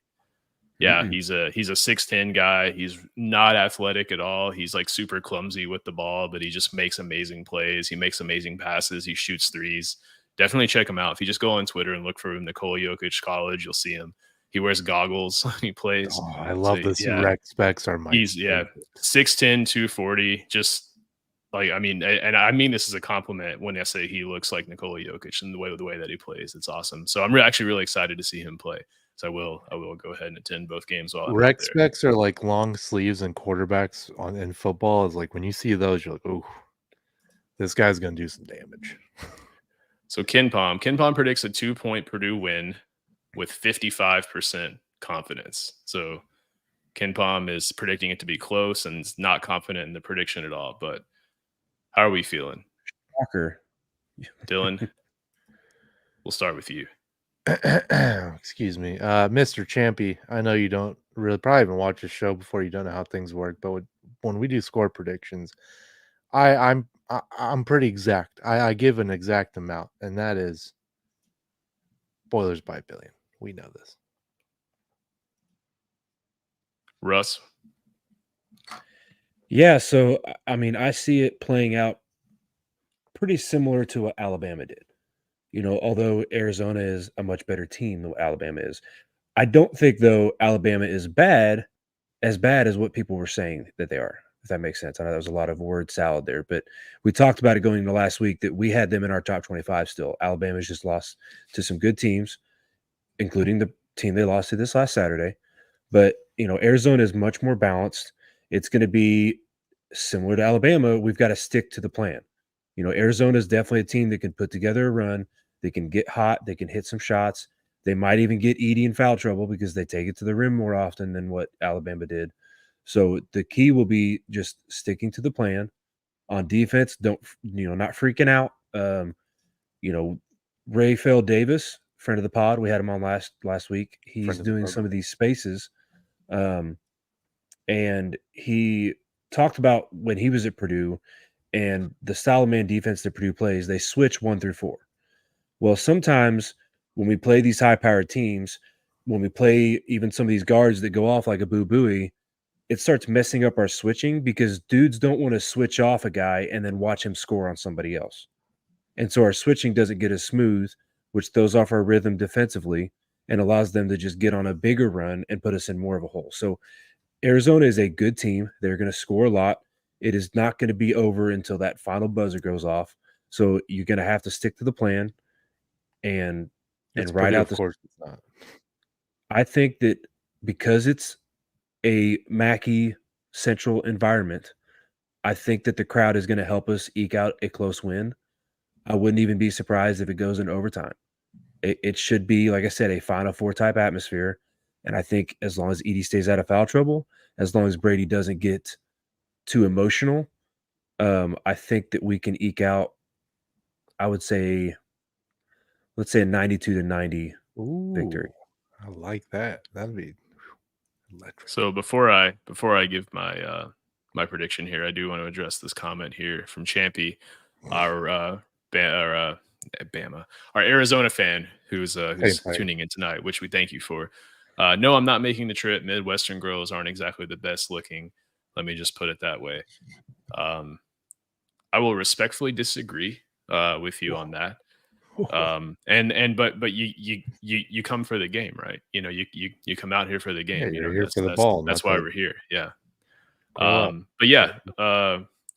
Yeah, he's a 6'10" guy. He's not athletic at all. He's like super clumsy with the ball, but he just makes amazing plays. He makes amazing passes. He shoots threes. Definitely check him out. If you just go on Twitter and look for Nikola Jokic College, you'll see him. He wears goggles when he plays. Oh, I love this. Yeah. Rec specs are my. He's 6'10", 240. Just like, I mean, and I mean this as a compliment when I say he looks like Nikola Jokic and the way that he plays. It's awesome. So I'm actually really excited to see him play. So I will go ahead and attend both games. While Rec specs are like long sleeves and quarterbacks in football. Is like when you see those, you're like, oh, this guy's gonna do some damage. So KenPom predicts a 2-point Purdue win with 55% confidence. So KenPom is predicting it to be close and is not confident in the prediction at all. But how are we feeling? Shocker. Dylan, we'll start with you. Excuse me, Mr. Champy. I know you don't really probably even watch the show before. You don't know how things work, but when we do score predictions, I'm pretty exact. I give an exact amount, and that is Boilers by 1 billion. We know this. Russ? Yeah, so I mean, I see it playing out pretty similar to what Alabama did. You know, although Arizona is a much better team than what Alabama is. I don't think, though, Alabama is as bad as what people were saying that they are, if that makes sense. I know that was a lot of word salad there, but we talked about it going into last week that we had them in our top 25 still. Alabama's just lost to some good teams, including the team they lost to this last Saturday. But, you know, Arizona is much more balanced. It's going to be similar to Alabama. We've got to stick to the plan. You know, Arizona is definitely a team that can put together a run. They can get hot. They can hit some shots. They might even get Edey in foul trouble because they take it to the rim more often than what Alabama did. So the key will be just sticking to the plan. On defense, not freaking out. You know, Rayfeld Davis, friend of the pod, we had him on last week. He's doing some of these spaces. And he talked about when he was at Purdue and the style of man defense that Purdue plays, they switch 1 through 4. Well, sometimes when we play these high-powered teams, when we play even some of these guards that go off like a Boo Buie, it starts messing up our switching because dudes don't want to switch off a guy and then watch him score on somebody else. And so our switching doesn't get as smooth, which throws off our rhythm defensively and allows them to just get on a bigger run and put us in more of a hole. So Arizona is a good team. They're going to score a lot. It is not going to be over until that final buzzer goes off. So you're going to have to stick to the plan and ride out the. Of course, it's not. I think that because it's a Mackey Central environment, I think that the crowd is going to help us eke out a close win. I wouldn't even be surprised if it goes in overtime. It should be, like I said, a Final Four type atmosphere. And I think as long as Edey stays out of foul trouble, as long as Brady doesn't get too emotional, I think that we can eke out, I would say, let's say a 92-90 victory. I like that. That'd be Electric. So before I give my my prediction here, I do want to address this comment here from Champy, our Bama, our Arizona fan who's Same thing. tuning in tonight, which we thank you for. No, I'm not making the trip. Midwestern girls aren't exactly the best looking. Let me just put it that way. Um, I will respectfully disagree with you on that. But you come for the game, right? You know, you come out here for the Yeah, game. You you're know, here for the ball, that's not why to we're here. Yeah. grow up. But yeah,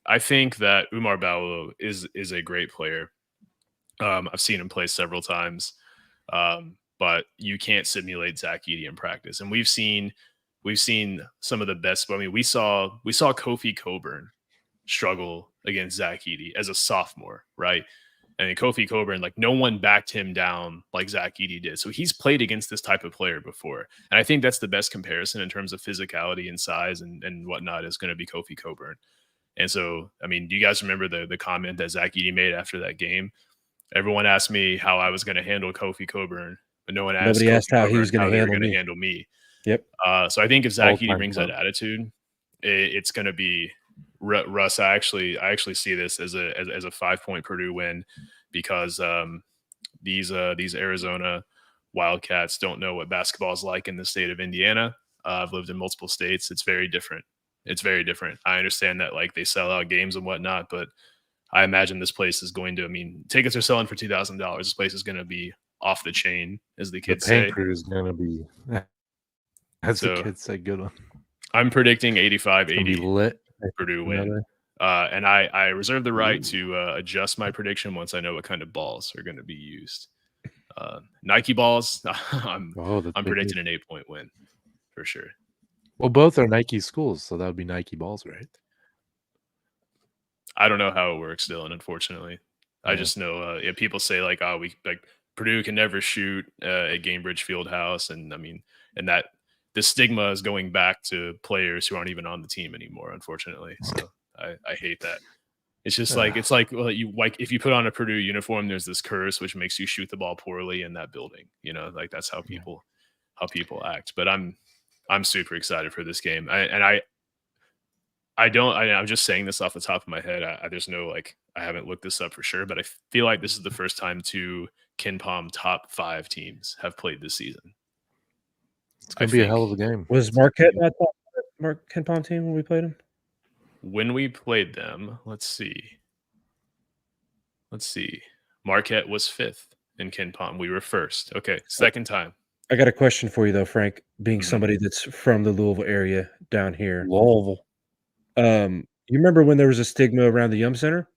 I think that Umar Ballo is a great player. I've seen him play several times, but you can't simulate Zach Edey in practice, and we've seen some of the best. I mean, we saw Kofi Coburn struggle against Zach Edey as a sophomore, right? And Kofi Coburn, like no one backed him down like Zach Edey did. So he's played against this type of player before. And I think that's the best comparison in terms of physicality and size and whatnot is going to be Kofi Coburn. And so, I mean, do you guys remember the comment that Zach Edey made after that game? Everyone asked me how I was going to handle Kofi Coburn, but no one asked Nobody Kofi asked how he Coburn was going how to they were handle going to me. handle me. Yep. So I think if Zach Edey All-time brings quote. that attitude, it's going to be Russ. I actually see this as a 5-point Purdue win because these Arizona Wildcats don't know what basketball is like in the state of Indiana. I've lived in multiple states. It's very different. It's very different. I understand that like they sell out games and whatnot, but I imagine this place is going to. I mean, tickets are selling for $2,000. This place is going to be off the chain, as the The kids paint say. crew is going to be, as So- the kids say, good one. I'm predicting It's going to be 85-80 lit. Purdue win. And I reserve the right to adjust my prediction once I know what kind of balls are going to be used. Nike balls, I'm Oh, predicting an 8-point win for sure. Well, both are Nike schools, so that would be Nike balls, right? I don't know how it works, Dylan. Unfortunately, I Yeah. just know people say like, "Oh, we like Purdue can never shoot at Gainbridge Fieldhouse," and I mean, and that the stigma is going back to players who aren't even on the team anymore. Unfortunately, so I hate that. It's just like it's like well, you like if you put on a Purdue uniform, there's this curse which makes you shoot the ball poorly in that building. You know, like that's how people act. But I'm super excited for this game. I'm just saying this off the top of my head. There's no like I haven't looked this up for sure, but I feel like this is the first time two KenPom top 5 teams have played this season. It's going to be a hell of a game. Was Marquette not Mark KenPom team when we played him? When we played them, let's see. Marquette was 5th in KenPom. We were 1st. Okay, second time. I got a question for you though, Frank. Being Mhm. somebody that's from the Louisville area down here, Louisville. you remember when there was a stigma around the Yum Center,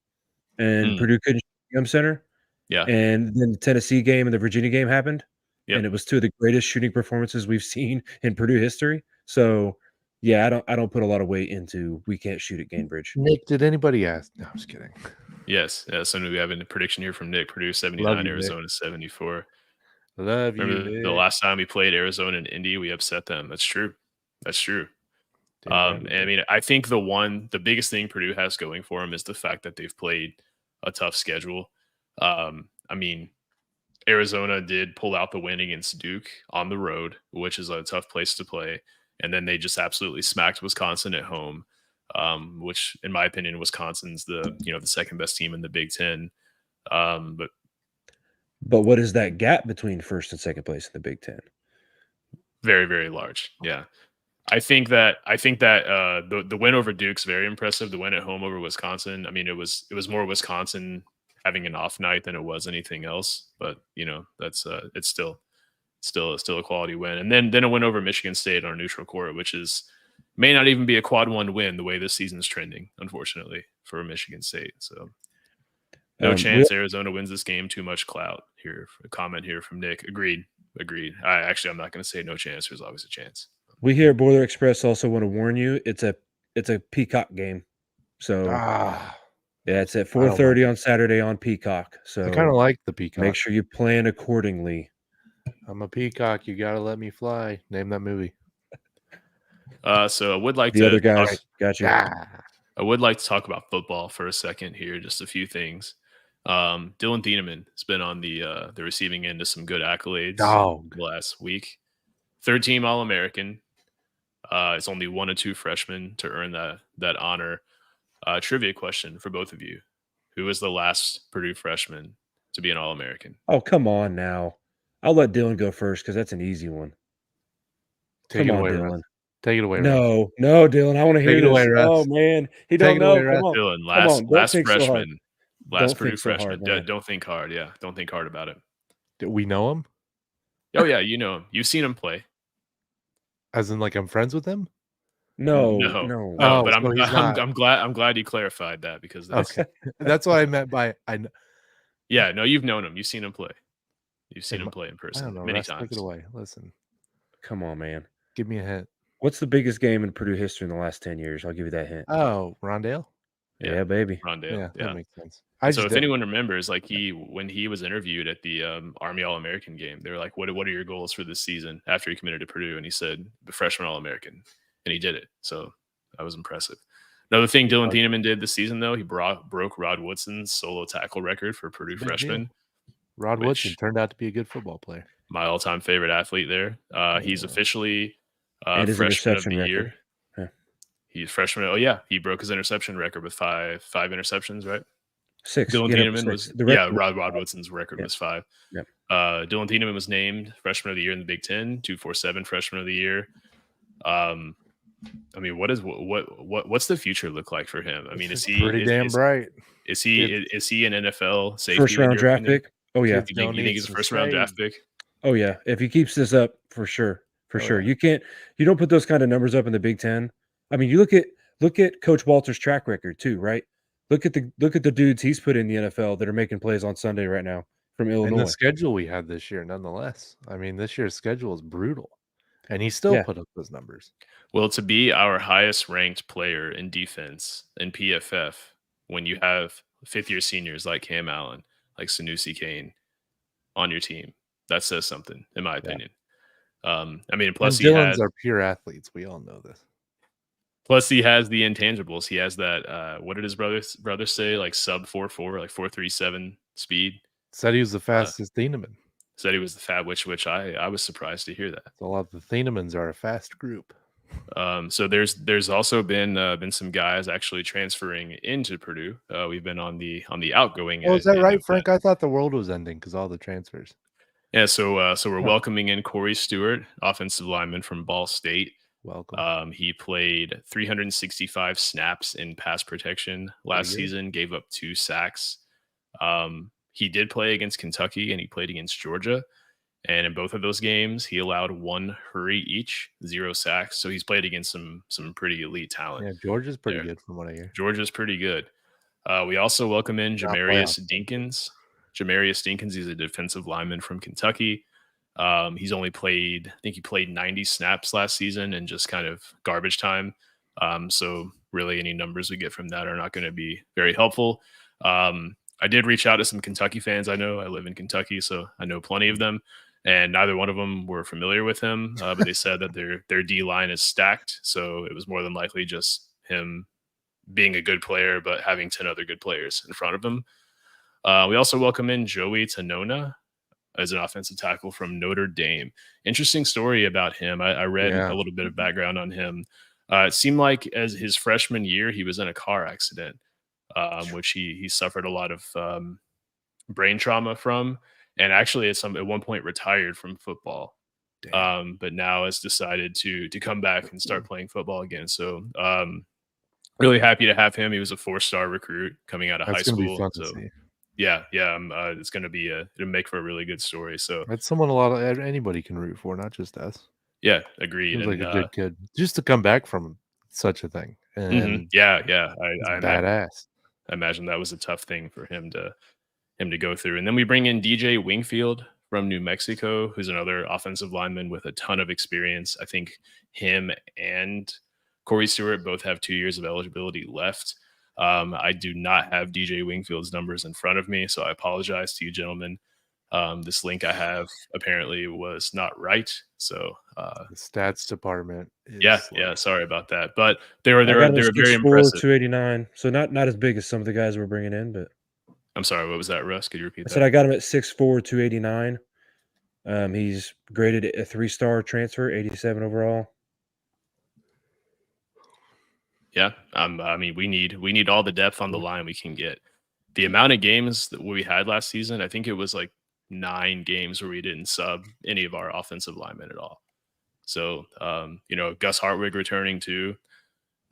and Mm. Purdue couldn't shoot the Yum Center, Yeah. and then the Tennessee game and the Virginia game happened, Yep. and it was two of the greatest shooting performances we've seen in Purdue history. So, yeah, I don't put a lot of weight into we can't shoot at Gainbridge. Nick, did anybody ask? No, I'm just kidding. Yes. So we have a prediction here from Nick. Purdue 79, Love you, Nick. Arizona 74. Love you, Remember the Nick. last time we played Arizona and Indy, we upset them. That's true. That's true. Damn right we And did. I mean, I think the biggest thing Purdue has going for them is the fact that they've played a tough schedule. I mean, Arizona did pull out the win against Duke on the road, which is a tough place to play. And then they just absolutely smacked Wisconsin at home, which in my opinion, Wisconsin's the second best team in the Big Ten. But What is that gap between first and second place in the Big Ten? very, very large. Yeah. I think that the win over Duke's very impressive. The win at home over Wisconsin, I mean, it was more Wisconsin having an off night than it was anything else. But that's it's still a quality win. And then a win over Michigan State on a neutral court, which may not even be a quad 1 win the way this season's trending, unfortunately, for Michigan State. So no chance Arizona wins this game. Too much clout here. A comment here from Nick. Agreed. I'm not going to say no chance. There's always a chance. We here at Boiler Express also want to warn you. It's a Peacock game. So yeah, it's at 4:30 on Saturday on Peacock. So I kind of like the Peacock. make sure you plan accordingly. I'm a peacock. You gotta let me fly. Name that movie. So I would like The to other guys got you. I would like to talk about football for a second here. Just a few things. Dylan Thieneman has been on the receiving end of some good accolades Dog. last week. 3rd team All-American, It's only 1 or 2 freshmen to earn that honor. Trivia question for both of you: who was the last Purdue freshman to be an All-American? Oh, come on now. I'll let Dylan go first because that's an easy one. Take Come it on, away, Dylan. Russ. Take it away, Russ. No, no, Dylan. I want to Take hear it away, this. Russ. Oh man, he Take don't it away, know. Russ. Come on, Dylan, come on. Don't last think so hard. freshman, last Don't Purdue think so freshman. hard, man. Don't think hard. Yeah, don't think hard about it. Do we know him? Oh yeah, you know him. You've seen him play. As in, like, I'm friends with him? No, No, no. no. Oh, But so he's not. I'm glad you clarified that because that's Okay. That's what I meant by yeah. No, you've known him. You've seen him play. You've seen Am him play in I person don't know, many Russ, take times. it away. Listen, Come on, man. give me a hint. What's the biggest game in Purdue history in the last 10 years? I'll give you that hint. Oh, Rondale? Yeah, baby. Rondale. Yeah, Yeah. that makes sense. And so if anyone remembers, like when he was interviewed at the Army All-American game, they were like, "What are your goals for this season?" After he committed to Purdue, and he said, "The freshman All-American," and he did it. So that was impressive. Another thing Dylan Thieneman did this season, though, he broke Rod Woodson's solo tackle record for Purdue freshmen. Rod Woodson turned out to be a good football player. My all-time favorite athlete there. He's officially and his freshman of interception the record. year. Yeah. He's freshman. Oh yeah, he broke his interception record with five interceptions, right? 6. Dylan He had Thieneman six. was The record Rod Woodson's record was 5. Yep. Dylan Thieneman was named freshman of the year in the Big Ten, 247 freshman of the year. I mean, what's the future look like for him? I mean, is he pretty damn bright? Is he an NFL safety? first round draft pick? Oh yeah. You think he's a first round draft pick? Oh yeah. If he keeps this up, for sure. For sure. Yeah. You don't put those kind of numbers up in the Big Ten. I mean, you look at Coach Walter's track record too, right? Look at the dudes he's put in the NFL that are making plays on Sunday right now from Illinois. And the schedule we had this year, nonetheless. I mean, this year's schedule is brutal. And he still put up those numbers. Well, to be our highest ranked player in defense in PFF, when you have fifth-year seniors like Cam Allen, like Sanusi Kane on your team, that says something, in my opinion. I mean, plus Dylan's are pure athletes. We all know this. Plus, he has the intangibles. He has that. What did his brother say? Like sub 4.4, like 4.37 speed. Said he was the fastest Thieneman. Said he was the fat, which I was surprised to hear that. So a lot of the Thienemans are a fast group. So there's also been some guys actually transferring into Purdue. We've been on the outgoing. Oh, is that right, Frank? I thought the world was ending because all the transfers. Yeah, so we're welcoming in Corey Stewart, offensive lineman from Ball State. Welcome. He played 365 snaps in pass protection last season, gave up 2 sacks. He did play against Kentucky and he played against Georgia. And in both of those games, he allowed 1 hurry each, 0 sacks. So he's played against some pretty elite talent. Yeah, Georgia's pretty good from what I hear. Georgia's pretty good. We also welcome in Jamarius Dinkins. Jamarius Dinkins, he's a defensive lineman from Kentucky. He's only played, I think he played 90 snaps last season and just kind of garbage time. So really any numbers we get from that are not going to be very helpful. I did reach out to some Kentucky fans. I know I live in Kentucky, so I know plenty of them. And neither one of them were familiar with him, but they said that their D line is stacked. So it was more than likely just him being a good player, but having 10 other good players in front of him. We also welcome in Joey Tanona as an offensive tackle from Notre Dame. Interesting story about him. I read a little bit of background on him. It seemed like as his freshman year, he was in a car accident, which he suffered a lot of brain trauma from. And actually at one point retired from football, but now has decided to come back and start playing football again. So really happy to have him. He was a 4-star recruit coming out of high school. Be fun so to see. yeah. It's going to it'll make for a really good story. So that's someone anybody can root for, not just us. Yeah, agreed. Seems like a good kid just to come back from such a thing. And I badass. I imagine that was a tough thing for him to go through. And then we bring in DJ Wingfield from New Mexico, who's another offensive lineman with a ton of experience. I think him and Corey Stewart both have 2 years of eligibility left. I do not have DJ Wingfield's numbers in front of me, so I apologize to you gentlemen. This link I have apparently was not right. So the stats department. Sorry about that. But they were very 6'4", impressive. 289. So not as big as some of the guys we're bringing in, but I'm sorry, what was that, Russ? Could you repeat that? I said I got him at 6'4", 289. He's graded a 3-star transfer, 87 overall. Yeah, I mean, we need all the depth on the line we can get. The amount of games that we had last season, I think it was like 9 games where we didn't sub any of our offensive linemen at all. So, Gus Hartwig returning too.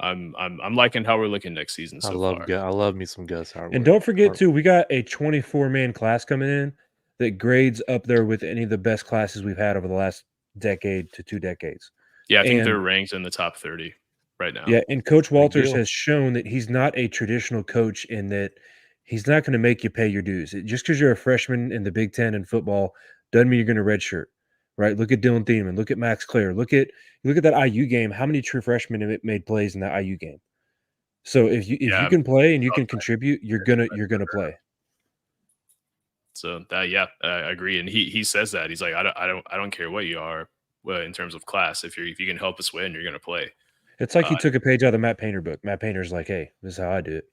I'm liking how we're looking next season so far. I love me some Gus Hartwig. And don't forget too, we got a 24-man class coming in that grades up there with any of the best classes we've had over the last decade to 2 decades. Yeah, I think they're ranked in the top 30 right now. Yeah, and Coach Walters deal. has shown that he's not a traditional coach in that he's not going to make you pay your dues. Just because you're a freshman in the Big Ten in football doesn't mean you're going to redshirt, right? Look at Dylan Thieneman. Look at Max Clare. Look at that IU game. How many true freshmen made plays in that IU game? So if you can play and you can contribute, you're gonna play. So I agree. And he says that he's like, I don't care what you are in terms of class. If you can help us win, you're gonna play. It's like he took a page out of the Matt Painter book. Matt Painter's like, hey, this is how I do it.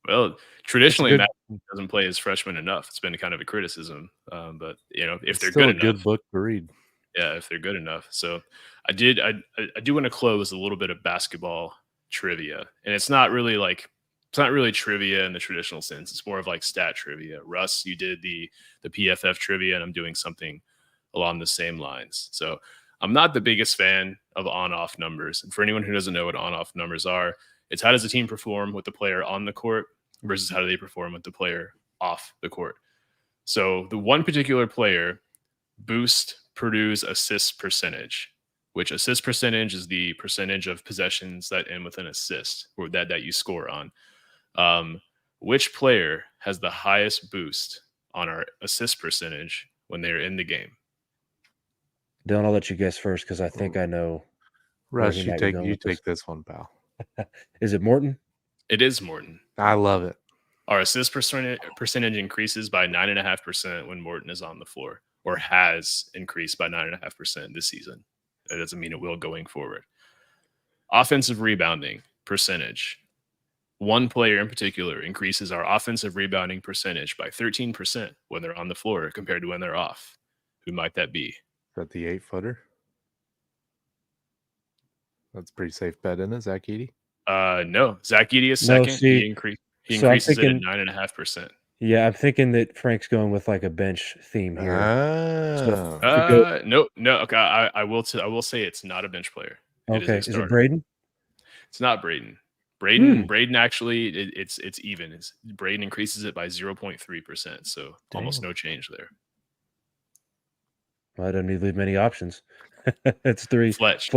Well, traditionally, Matt doesn't play as freshman enough. It's been kind of a criticism. But if they're good enough, good book to read. Yeah, if they're good enough. So I do want to close a little bit of basketball trivia, and it's not really trivia in the traditional sense. It's more of like stat trivia. Russ, you did the PFF trivia, and I'm doing something along the same lines. So I'm not the biggest fan of on-off numbers. And for anyone who doesn't know what on-off numbers are, it's how does the team perform with the player on the court versus how do they perform with the player off the court. So the one particular player boosts Purdue's assist percentage, which assist percentage is the percentage of possessions that end with an assist or that you score on. Which player has the highest boost on our assist percentage when they're in the game? Dylan, I'll let you guess first because I think I know. Russ, you take this one, pal. Is it Morton? It is Morton. I love it. Our assist percentage increases by 9.5% when Morton is on the floor, or has increased by 9.5% this season. That doesn't mean it will going forward. Offensive rebounding percentage. One player in particular increases our offensive rebounding percentage by 13% when they're on the floor compared to when they're off. Who might that be? Is that the 8-footer? That's a pretty safe bet, isn't it, Zach Edey? No. Zach Edey is second. No, see, he increases it at 9.5%. Yeah, I'm thinking that Frank's going with like a bench theme here. No. Okay, I will say it's not a bench player. Okay, is it Braden? It's not Braden. Braden actually, it's even. Braden increases it by 0.3%, so almost no change there. Well, I don't need to leave many options. It's 3. Fletch.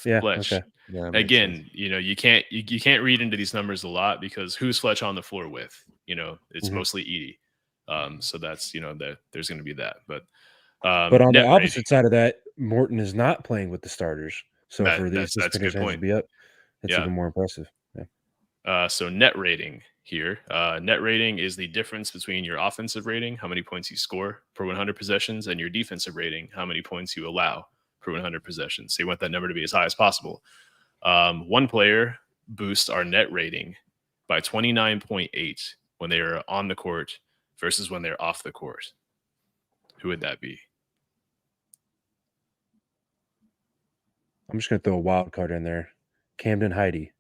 Yeah. Fletch. Okay. Yeah, again, you can't read into these numbers a lot because who's Fletch on the floor with? It's mostly Edey. So that's that there's going to be that. But on the opposite side of that, Morton is not playing with the starters. So for these percentage to be up, it's even more impressive. Yeah. So net rating here. Net rating is the difference between your offensive rating, how many points you score per 100 possessions, and your defensive rating, how many points you allow per 100 possessions. So you want that number to be as high as possible. One player boosts our net rating by 29.8 when they are on the court versus when they're off the court. Who would that be? I'm just going to throw a wild card in there. Camden Heide.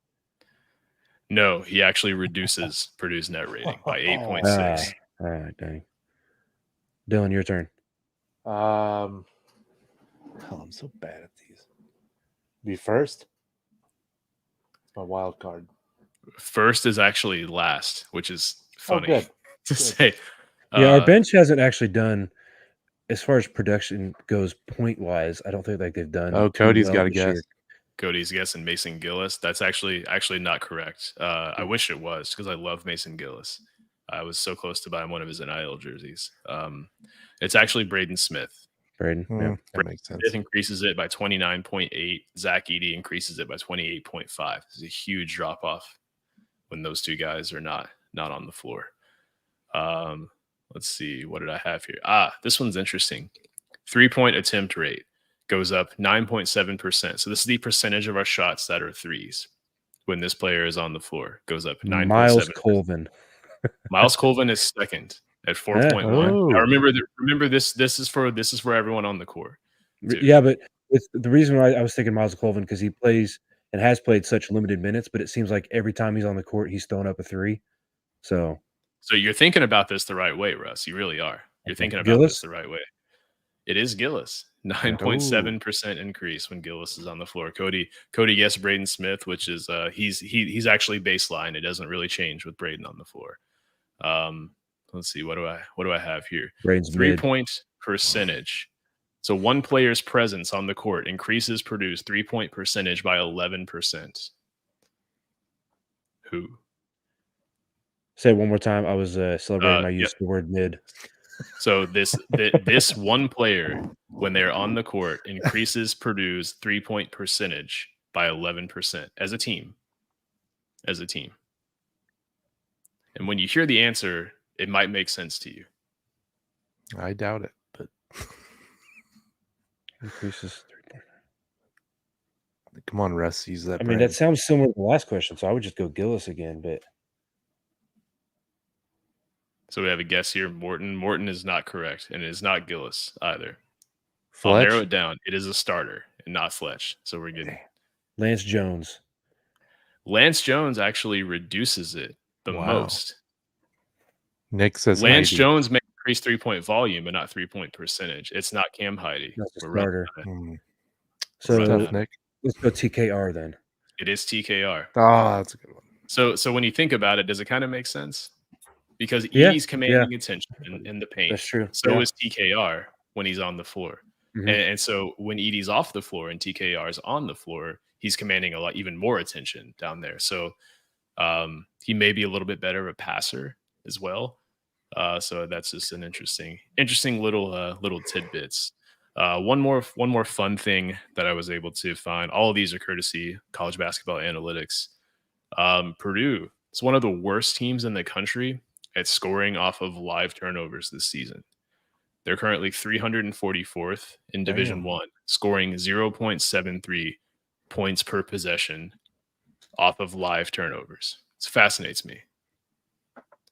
No, he actually reduces Purdue's net rating by 8.6. All right, dang. Dylan, your turn. I'm so bad at these. Be first? It's my wild card. First is actually last, which is funny to say. Yeah, our bench hasn't actually done, as far as production goes, point-wise, I don't think like they've done. Oh, Cody's got to guess. Cody's guessing Mason Gillis. That's actually not correct. I wish it was because I love Mason Gillis. I was so close to buying one of his NIL jerseys. It's actually Braden Smith. Braden, yeah, that makes sense. Smith increases it by 29.8. Zach Edey increases it by 28.5. It's a huge drop off when those two guys are not on the floor. Let's see, what did I have here? This one's interesting. 3-point attempt rate goes up 9.7%. So this is the percentage of our shots that are threes when this player is on the floor. Goes up 9.7%. Miles Colvin. Miles Colvin is second at 4.1. Now remember this is for everyone on the court. Yeah, but the reason why I was thinking Miles Colvin because he plays and has played such limited minutes, but it seems like every time he's on the court, he's throwing up a three. So you're thinking about this the right way, Russ. You really are. You're thinking about this Gillis, the right way. It is Gillis. Oh, 9.7% increase when Gillis is on the floor. Cody guessed Braden Smith, which is he's actually baseline. It doesn't really change with Braden on the floor. Let's see, what do I have here? Braden's mid. 3-point percentage. So one player's presence on the court increases Purdue's 3-point percentage by 11%. Who? Say it one more time. I was celebrating my use yeah. of the word mid. So this one player, when they're on the court, increases Purdue's 3-point percentage by 11% as a team. As a team. And when you hear the answer, it might make sense to you. I doubt it, but Increases 3-point. Come on, Russ, use that. I mean, that sounds similar to the last question, so I would just go Gillis again, but so we have a guess here. Morton is not correct, and it is not Gillis either. Fletch? I'll narrow it down. It is a starter and not Fletch. So we're good. Lance Jones. Lance Jones actually reduces it the most. Nick says Lance Heidi. Jones may increase 3-point volume, but not 3-point percentage. It's not Cam Heidi. That's a starter. So So Nick. Let's go TKR then. It is TKR. Oh, that's a good one. So when you think about it, does it kind of make sense? Because Edie's commanding attention in the paint. That's true. So is TKR when he's on the floor. Mhm. And so when Edie's off the floor and TKR is on the floor, he's commanding even more attention down there. So he may be a little bit better of a passer as well. So that's just an interesting little tidbits. One more fun thing that I was able to find. All of these are courtesy College Basketball Analytics. Purdue is one of the worst teams in the country at scoring off of live turnovers this season. They're currently 344th in Division I, scoring 0.73 points per possession off of live turnovers. It fascinates me.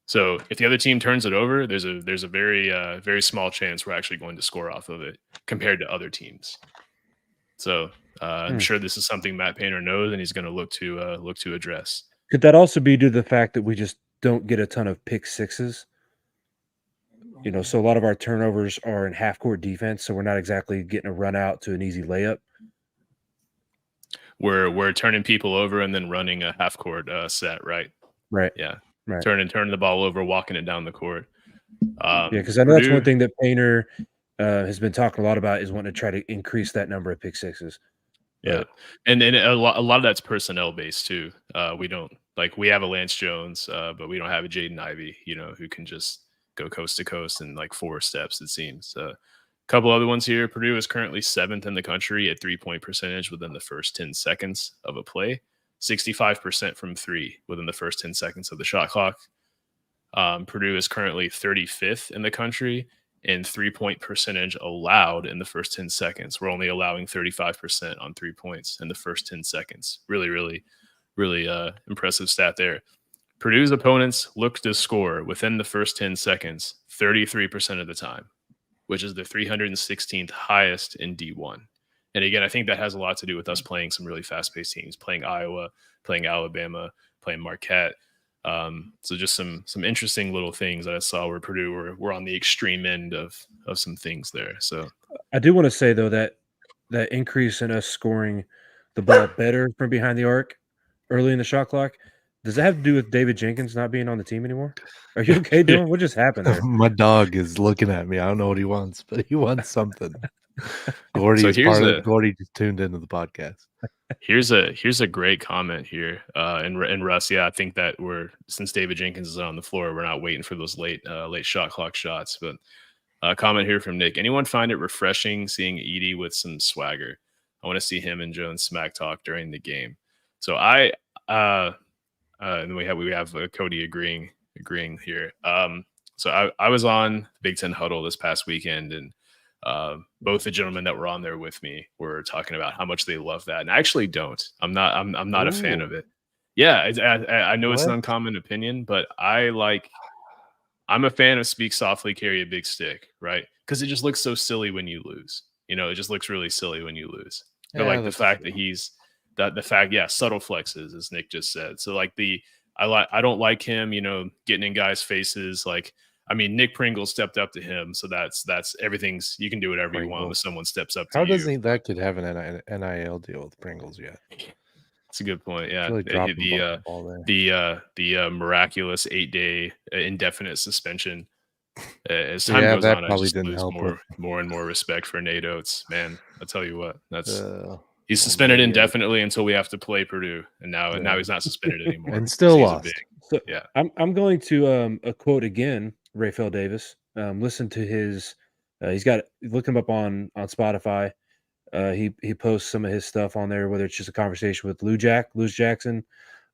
So if the other team turns it over, there's a very small chance we're actually going to score off of it compared to other teams. So I'm sure this is something Matt Painter knows, and he's going to look to address. Could that also be due to the fact that we just don't get a ton of pick sixes? You know, so a lot of our turnovers are in half court defense, so we're not exactly getting a run out to an easy layup. We're turning people over and then running a half court set, right? Right. Yeah. Right. Turning the ball over, walking it down the court. Because I know that's one thing that Painter has been talking a lot about is wanting to try to increase that number of pick sixes. Yeah, and a lot of that's personnel based too. We have a Lance Jones, but we don't have a Jaden Ivey, who can just go coast to coast in like 4 steps. It seems. A couple other ones here. Purdue is currently 7th in the country at 3-point percentage within the first 10 seconds of a play. 65% from 3 within the first 10 seconds of the shot clock. Purdue is currently 35th in the country in 3-point percentage allowed in the first 10 seconds. We're only allowing 35% on 3 points in the first 10 seconds. Really, really, really impressive stat there. Purdue's opponents look to score within the first 10 seconds 33% of the time, which is the 316th highest in D1. And again, I think that has a lot to do with us playing some really fast-paced teams, playing Iowa, playing Alabama, playing Marquette. So just some interesting little things that I saw where Purdue were on the extreme end of some things there. So I do want to say though that increase in us scoring the ball better from behind the arc early in the shot clock, does that have to do with David Jenkins not being on the team anymore? Are you okay, Dylan? What just happened there? My dog is looking at me. I don't know what he wants, but he wants something. Gordy Gordy just tuned into the podcast. Here's a great comment here. And Russ, I think that since David Jenkins is on the floor, we're not waiting for those late shot clock shots. But a comment here from Nick. Anyone find it refreshing seeing Edie with some swagger? I want to see him and Jones smack talk during the game. So and we have Cody agreeing here. So I was on Big Ten Huddle this past weekend, and both the gentlemen that were on there with me were talking about how much they love that, and I actually don't. I'm not a fan of it. Yeah, I know it's an uncommon opinion, but I'm a fan of speak softly, carry a big stick, right? Because it just looks so silly when you lose. It just looks really silly when you lose. But the fact that he's the fact, subtle flexes, as Nick just said. So like I don't like him, getting in guys' faces. Like, I mean, Nick Pringle stepped up to him, so that's everything's. You can do whatever you want when Pringle. someone steps up to How you. doesn't that kid have an NIL deal with Pringles yet? That's a good point. Yeah, Really dropping the ball there. the miraculous 8-day indefinite suspension. As time Yeah, goes that on, I probably just didn't lose help with more and more respect for Nate Oates. Man, I'll tell you what, he's old suspended Nate Oates. indefinitely until we have to play Purdue, and now Yeah. he's not suspended anymore. And still 'cause he's a lost. big- So Yeah. I'm going to a quote again, Raphael Davis. Listen to his. He's got look him up on Spotify. He posts some of his stuff on there, whether it's just a conversation with Lou Jackson,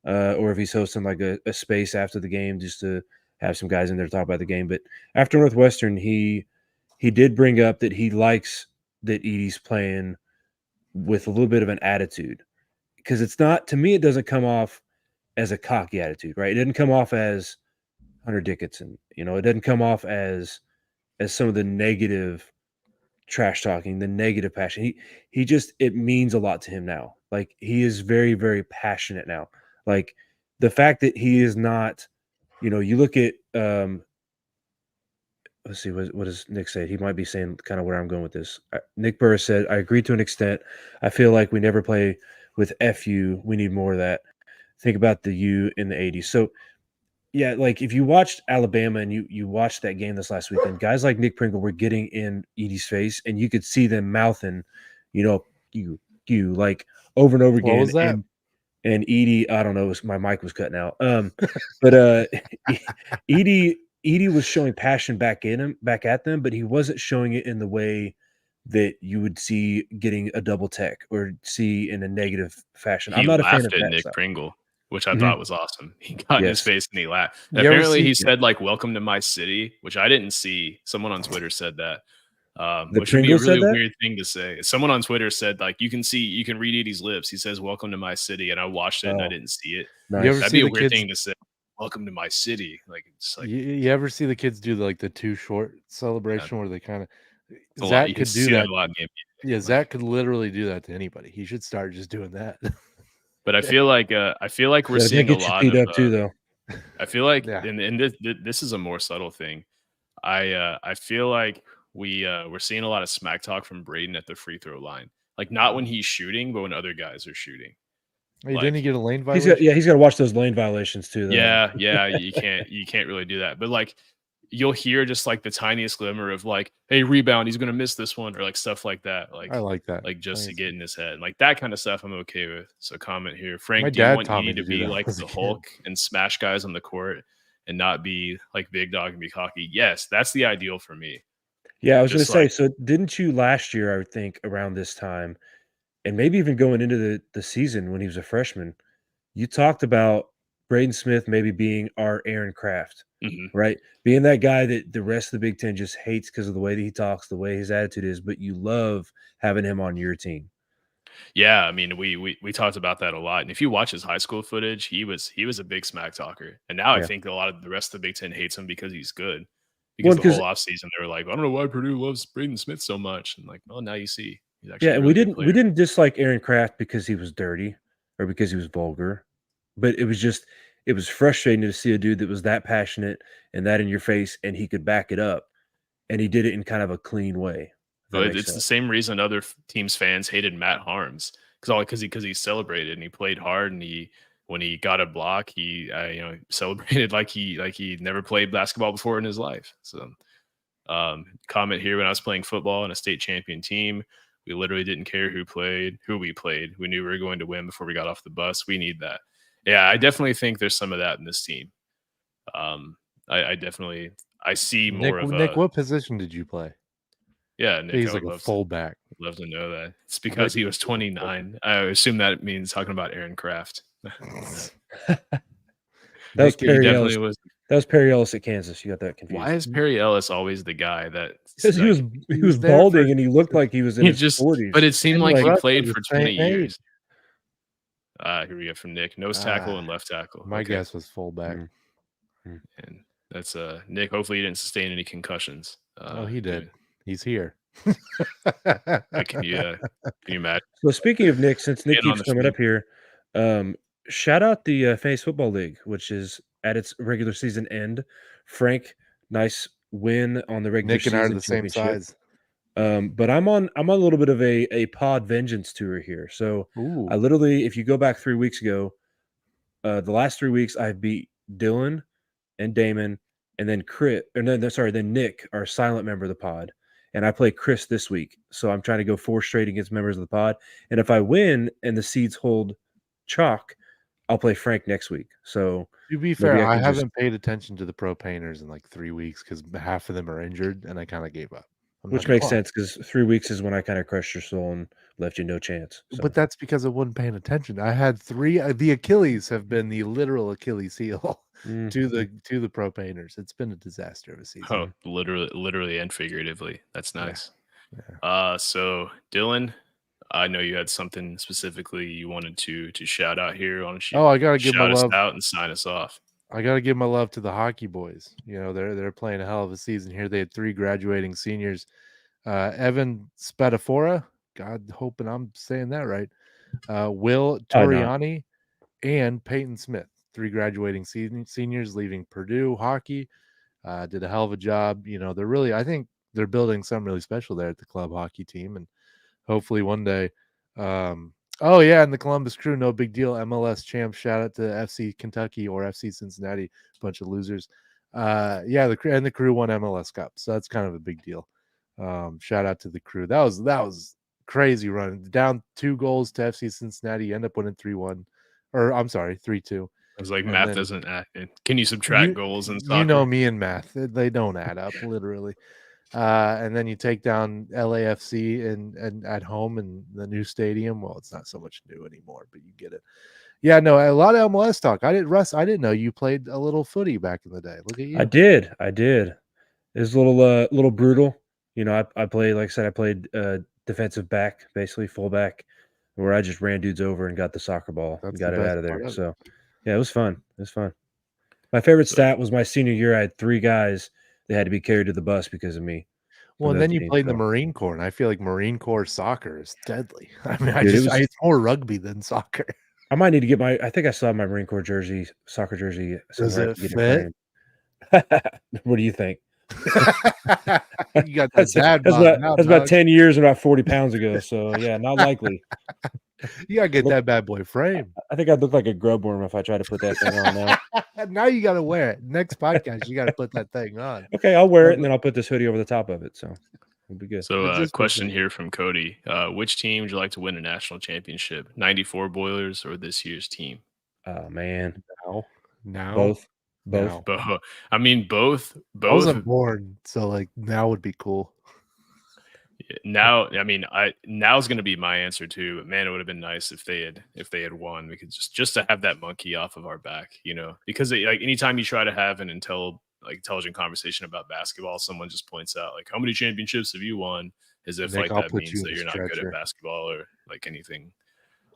or if he's hosting like a space after the game just to have some guys in there to talk about the game. But after Northwestern, he did bring up that he likes that Edie's playing with a little bit of an attitude, because it's not, to me, it doesn't come off as a cocky attitude, right? It didn't come off as Hunter Dickinson, it doesn't come off as some of the negative trash talking, the negative passion. He just, it means a lot to him now. Like, he is very, very passionate now. Like, the fact that he is not, you look at let's see, what does Nick say? He might be saying kind of where I'm going with this. Nick Burris said, I agree to an extent. I feel like we never play with FU. We need more of that. Think about the U in the 80s. So yeah, like if you watched Alabama and you watched that game this last weekend, guys like Nick Pringle were getting in Edie's face, and you could see them mouthing, you like over and over again. What was that? And Edie, I don't know, my mic was cutting out. But Edie was showing passion back at them, but he wasn't showing it in the way that you would see getting a double tech or see in a negative fashion. He I'm not a fan laughed of at that Nick stuff. Pringle, which I Mhm. thought was awesome. He got in his Yes. face and he laughed. You ever Apparently, see- he said like "Welcome to my city," which I didn't see. Someone on Twitter said that, The which would be a Pringle said really that? weird thing to say. Someone on Twitter said like you can read Edie's lips. He says "Welcome to my city," and I watched it and I Oh, didn't see it. nice. You ever That'd see be a the weird kids? thing to say. Welcome to my city. Like it's like You ever see the kids do like the too short celebration where they kind of it's a lot. Zach You could see do that that. a lot in the NBA. Yeah, Zach could literally do that to anybody. He should start just doing that. But I feel like we're Yeah, seeing a get you lot teed of. up too, though. I feel like, Yeah. and this is a more subtle thing. I feel like we're seeing a lot of smack talk from Braden at the free throw line. Like not when he's shooting, but when other guys are shooting. Hey, didn't he get a lane He's violation? got to watch those lane violations too, though. Yeah, you can't really do that. But like you'll hear just like the tiniest glimmer of like, hey, rebound, he's gonna miss this one, or like stuff like that. Like I like that. like just to Nice. get in his head. And like that kind of stuff I'm okay with. So comment here. Frank, My do you dad want taught me Edie to to do be that like as a the kid. Hulk and smash guys on the court and not be like big dog and be cocky? Yes, that's the ideal for me. Yeah, I was going to Just say, like so didn't you last year, I would think, around this time, and maybe even going into the season when he was a freshman, you talked about Braden Smith maybe being our Aaron Kraft, mhm. right? Being that guy that the rest of the Big Ten just hates because of the way that he talks, the way his attitude is, but you love having him on your team. Yeah, I mean, we talked about that a lot. And if you watch his high school footage, he was a big smack talker. And now I Yeah. think a lot of the rest of the Big Ten hates him because he's good. Well, Because the 'cause- whole offseason they were like, I don't know why Purdue loves Braden Smith so much. And like, well, now you see he's actually Yeah, a and really good we player. didn't dislike Aaron Kraft because he was dirty or because he was vulgar, but it was frustrating to see a dude that was that passionate and that in your face, and he could back it up, and he did it in kind of a clean way. If that But makes it's the sense. same reason other teams' fans hated Matt Harms because he celebrated and he played hard and when he got a block he celebrated like he never played basketball before in his life. So comment here: when I was playing football in a state champion team, we literally didn't care who we played. We knew we were going to win before we got off the bus. We need that. Yeah, I definitely think there's some of that in this team. I definitely see more of Nick, a what position did you play? yeah. Nick, He's I like would a fullback. love to know that. It's because he was 29. I assume that means talking about Aaron Kraft. That was Nick, he Perry definitely Ellis. was. That was Perry Ellis at Kansas. You got that confused. Why is Perry Ellis always the guy that Because he was there balding for- and he looked like he was in he his just 40s. but it seemed And like he Russ played was for the same 20 years. age. Here we go from Nick. Nose tackle and left tackle. My Okay. guess was fullback. Mm. And that's Nick. Hopefully he didn't sustain any concussions. He did. Good. He's here. Can you imagine So speaking of Nick, since Nick being on keeps the coming field? up here, shout out the Fantasy Football League, which is at its regular season end. Frank, nice win on the regular Nick and I are season the same championship. size. But I'm on a little bit of a pod vengeance tour here. So I Ooh. literally, if you go back 3 weeks ago, the last 3 weeks I've beat Dylan and Damon, and then then Nick, our silent member of the pod, and I play Chris this week. So I'm trying to go 4 straight against members of the pod, and if I win and the seeds hold chalk, I'll play Frank next week. So To be fair, maybe I I can just, haven't paid attention to the pro painters in like 3 weeks because half of them are injured, and I kinda gave up. I'm not which gonna makes lie. sense because 3 weeks is when I kind of crushed your soul and left you no chance. But So that's because I wasn't paying attention. I had 3 the Achilles have been the literal Achilles heel mm, to mm, the pro painters. It's been a disaster of a season. Oh, mm. literally and figuratively. That's Yeah, nice. yeah. So Dylan, I know you had something specifically you wanted to shout out here. Why don't you Oh, I gotta give my shout us love out and sign us off? I gotta give my love to the hockey boys. You know, they're playing a hell of a season here. They had 3 graduating seniors. Evan Spadafora, God hoping I'm saying that right. Will Not. Toriani and Peyton Smith, 3 graduating seniors leaving Purdue hockey. Did a hell of a job. You know, I think they're building something really special there at the club hockey team, and hopefully one day. Oh yeah, and the Columbus Crew, no big deal. MLS champs. Shout out to FC Kentucky or FC Cincinnati, bunch of losers. Yeah, the Crew won MLS Cup, so that's kind of a big deal. Shout out to the Crew. That was crazy run. Down 2 goals to FC Cincinnati, end up winning 3-1, or I'm sorry, 3-2. I was like, And math then doesn't add. Can you subtract you goals in you know soccer? me and math, they don't add up literally. And then you take down LAFC and at home in the new stadium. Well, it's not so much new anymore, but you get it. Yeah, no, a lot of MLS talk. I didn't know you played a little footy back in the day. Look at I you. did. I did. It was a little brutal. You know, I played, like I said, I played defensive back, basically fullback, where I just ran dudes over and got the soccer ball and That's the got it best out of part there. of it. So yeah, it was fun. It was fun. My favorite So stat was my senior year. I had 3 guys that had to be carried to the bus because of me Well, from and the other then you team. played in the So Marine Corps, and I feel like Marine Corps soccer is deadly. I mean, dude, it was. it's more rugby than soccer. I might need to get I think I still have my Marine Corps jersey, soccer jersey Does somewhere. I it can get it fit? framed. What do you think? You got that dad That's bod about now, that's about dog. 10 years and about 40 pounds ago. So yeah, not likely. You gotta get Look, that bad boy framed. I think I'd look like a grub worm if I tried to put that thing on now. Now you gotta wear it. Next podcast, you gotta put that thing on. Okay, I'll wear it and Um, then I'll put this hoodie over the top of it. So it'll be good. So, but just for question fun. here from Cody: which team would you like to win a national championship? '94 Boilers or this year's team? Oh man, Now, now, both, both. now. Both. I mean, both. I Both. wasn't born, so like now would be cool. Now, I mean, now's going to be my answer too. But man, it would have been nice if they had won. We could just to have that monkey off of our back, because like anytime you try to have an intelligent conversation about basketball, someone just points out like, how many championships have you won? As if Nick, like I'll that put you means in that the you're not good at stretcher. basketball or like anything.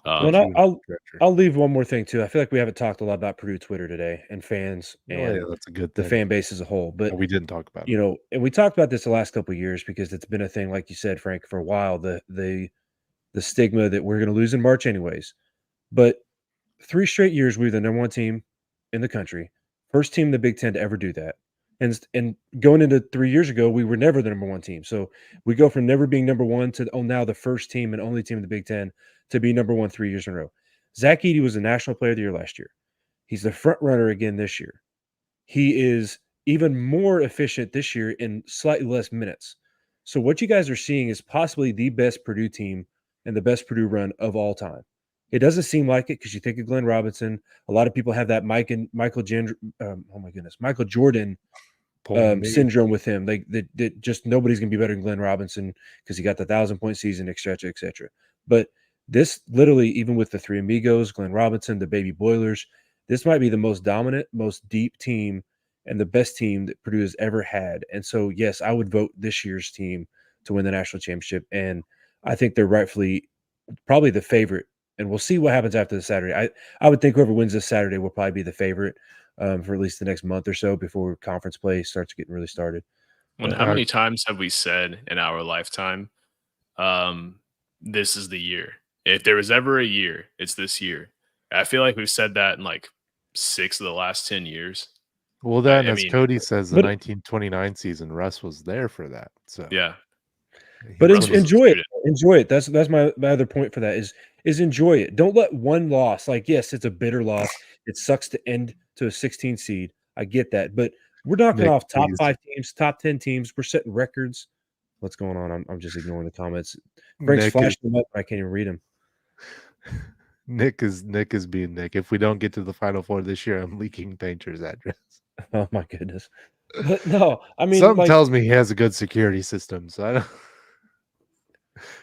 Well, Put and you I'll, in the I'll stretcher. I'll leave one more thing too. I feel like we haven't talked a lot about Purdue Twitter today and fans Oh yeah, and that's a good the thing. fan base as a whole. But No, we didn't talk about it. and we talked about this the last couple of years because it's been a thing, like you said, Frank, for a while. The stigma that we're going to lose in March anyways. But 3 straight years we were the number one team in the country, first team in the Big Ten to ever do that. And going into 3 years ago, we were never the number one team. So we go from never being number one to now the first team and only team in the Big Ten to be number one 3 years in a row. Zach Edey was the National Player of the Year last year. He's the front runner again this year. He is even more efficient this year in slightly less minutes. So what you guys are seeing is possibly the best Purdue team and the best Purdue run of all time. It doesn't seem like it because you think of Glenn Robinson. A lot of people have that Michael Jordan Pulling a me. syndrome with him. They just nobody's gonna be better than Glenn Robinson because he got the 1,000-point season, et cetera, et cetera. But this literally, even with the three amigos, Glenn Robinson, the baby Boilers, this might be the most dominant, most deep team and the best team that Purdue has ever had. And so, yes, I would vote this year's team to win the national championship. And I think they're rightfully probably the favorite. And we'll see what happens after the Saturday. I would think whoever wins this Saturday will probably be the favorite for at least the next month or so before conference play starts getting really started. How many times have we said in our lifetime, this is the year? If there was ever a year, it's this year. I feel like we've said that in like 6 of the last 10 years. Well, then, I as mean, Cody says, the But 1929 season, Russ was there for that. So yeah, he but Russ put was his- enjoy it. undisputed. Enjoy it. That's my other point for that is enjoy it. Don't let one loss, like, yes, it's a bitter loss. It sucks to end to a 16 seed. I get that, but we're knocking Nick, off top please. 5 teams, top 10 teams. We're setting records. What's going on? I'm just ignoring the comments. Frank's Nick is, flashing them up. I can't even read them. Nick is being Nick. If we don't get to the Final Four this year, I'm leaking Painter's address. Oh my goodness. But no, I mean, Something like, tells me he has a good security system. So I don't.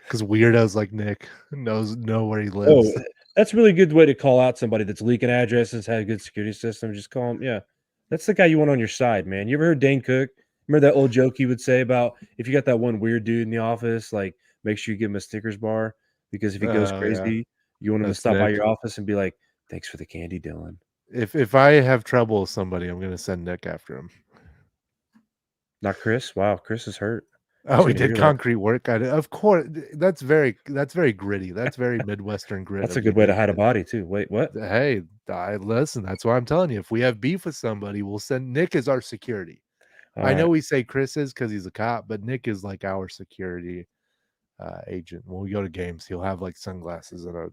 Because weirdos like Nick know where he oh, lives. that's a really good way to call out somebody that's leaking addresses, had a good security system. Just call him. Yeah, that's the guy you want on your side, man. You ever heard Dane Cook? Remember that old joke he would say about if you got that one weird dude in the office, like make sure you give him a Snickers bar because if he goes Oh, yeah. crazy, you want him to That's stop by Nick. your office and be like, "Thanks for the candy, Dylan." If I have trouble with somebody, I'm going to send Nick after him. Not Chris. Wow, Chris is hurt. Oh, he gonna did hear that. concrete work. Of course, that's very gritty. That's very Midwestern grit. That's of a good you, way to Nick. hide a body too. Wait, what? Hey, listen. That's why I'm telling you. If we have beef with somebody, we'll send Nick as our security. All I know right. we say Chris is because he's a cop, but Nick is like our security agent. When we go to games, he'll have like sunglasses and a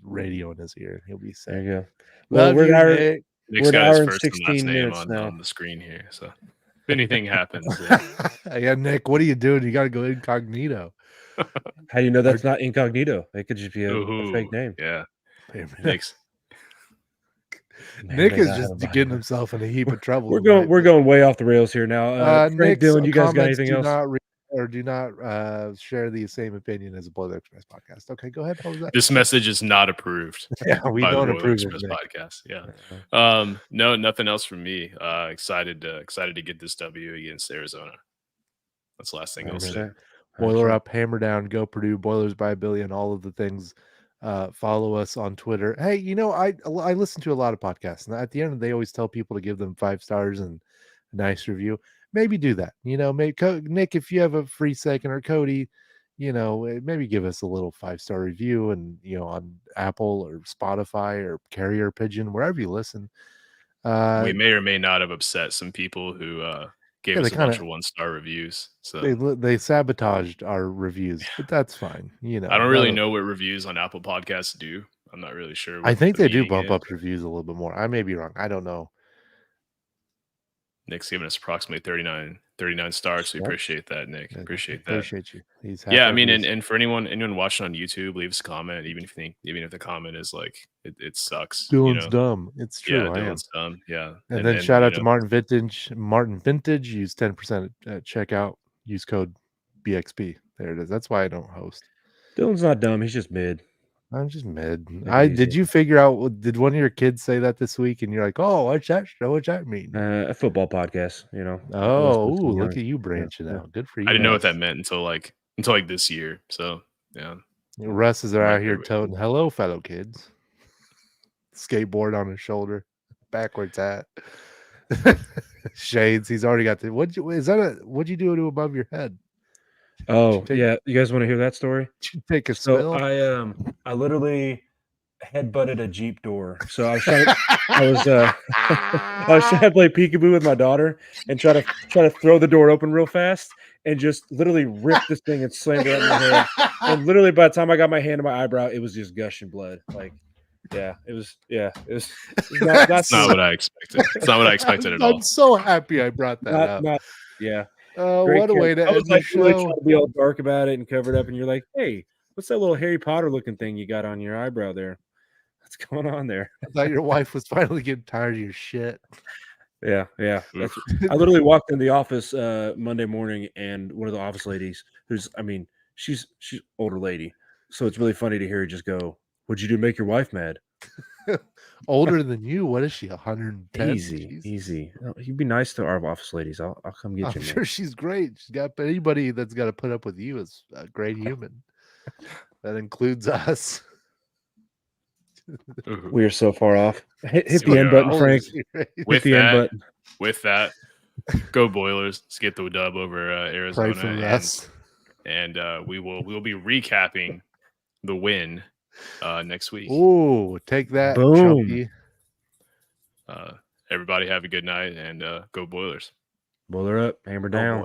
radio in his ear, and he'll be There saying, you go. Well, "Love we're you, an hour. Nick." Nick's We're got an his hour and first and last 16 name minutes on now. the screen here. So if anything happens, Yeah, Nick, what are you doing? You got to go incognito. How do you know that's not incognito? It could just be a fake ooh, name. yeah, Nick's Man, Nick may is not have just a body. getting himself in a heap of trouble. We're going way off the rails here now. Frank, Nick's Dylan, you guys got comments anything else? do not share the same opinion as a Boiler Express podcast. Okay, go ahead. What was that? this message is not approved Yeah, we by the don't Boiler approve of Express Nick. podcast. Yeah. No, nothing else from me. Excited to get this W against Arizona. That's the last thing I'll say. 100%. Boiler 100%. up, hammer down, go Purdue, Boilers by a billion, all of the things. Follow us on Twitter. Hey, I listen to a lot of podcasts, and at the end, they always tell people to give them 5 stars and a nice review. Maybe do that. Maybe Nick, if you have a free second, or Cody, maybe give us a little 5-star review, and on Apple or Spotify or Carrier Pigeon, wherever you listen. We may or may not have upset some people who gave us a bunch of 1-star reviews. So they sabotaged our reviews, but that's fine. I don't really know what reviews on Apple Podcasts do. I'm not really sure. I think the they do meaning bump is. up reviews a little bit more. I may be wrong. I don't know. Nick's giving us approximately 39 stars. We Yep. appreciate that, Nick. Appreciate that. Appreciate you. Yeah, I mean, and for anyone watching on YouTube, leave us a comment. Even if the comment is like it sucks. Dylan's dumb. It's true. Yeah, I am. Dylan's dumb. Yeah. And then shout out to Martin Vintage. Martin Vintage. Use 10% at checkout. Use code BXP. There it is. That's why I don't host. Dylan's not dumb. He's just mid. I'm just mid. it Did easy. you figure out? Did one of your kids say that this week? And you're like, oh, what's that? What's that mean? A football podcast, Oh, look at you branching out. Good for you. I didn't know what that meant until like this year. So yeah. Russ is out here toting, hello, fellow kids. Skateboard on his shoulder, backwards hat, shades. He's already got the. What'd you do to above your head? Oh, yeah. You guys want to hear that story? Did you take a So spill? I literally headbutted a Jeep door. So I was trying to, I was trying to play peekaboo with my daughter and try to throw the door open real fast and just literally rip this thing and slammed it right in my head. And literally by the time I got my hand to my eyebrow, it was just gushing blood. Like, it was not That's not what I expected. It's not what I expected at all. I'm so happy I brought that up. Yeah. What a way to end the show. Really trying to be all dark about it and covered up, and you're like, hey, what's that little Harry Potter looking thing you got on your eyebrow there? What's going on there? I thought your wife was finally getting tired of your shit. Yeah. I literally walked in the office Monday morning, and one of the office ladies, she's older lady, so it's really funny to hear her just go, "What'd you do to make your wife mad?" Older than you? What is she? 110? Easy. You'd be nice to our office ladies. I'll come get you. I'm sure she's great. She's got anybody that's got to put up with you is a great human. That includes us. We are so far off. Hit the end button, Frank. With that, Go Boilers. Let's get the dub over Pray Arizona. for Russ. And we will be recapping the win next week. Ooh, take that, Boom. Chunky. Everybody have a good night and go Boilers. Boiler up, hammer Go down.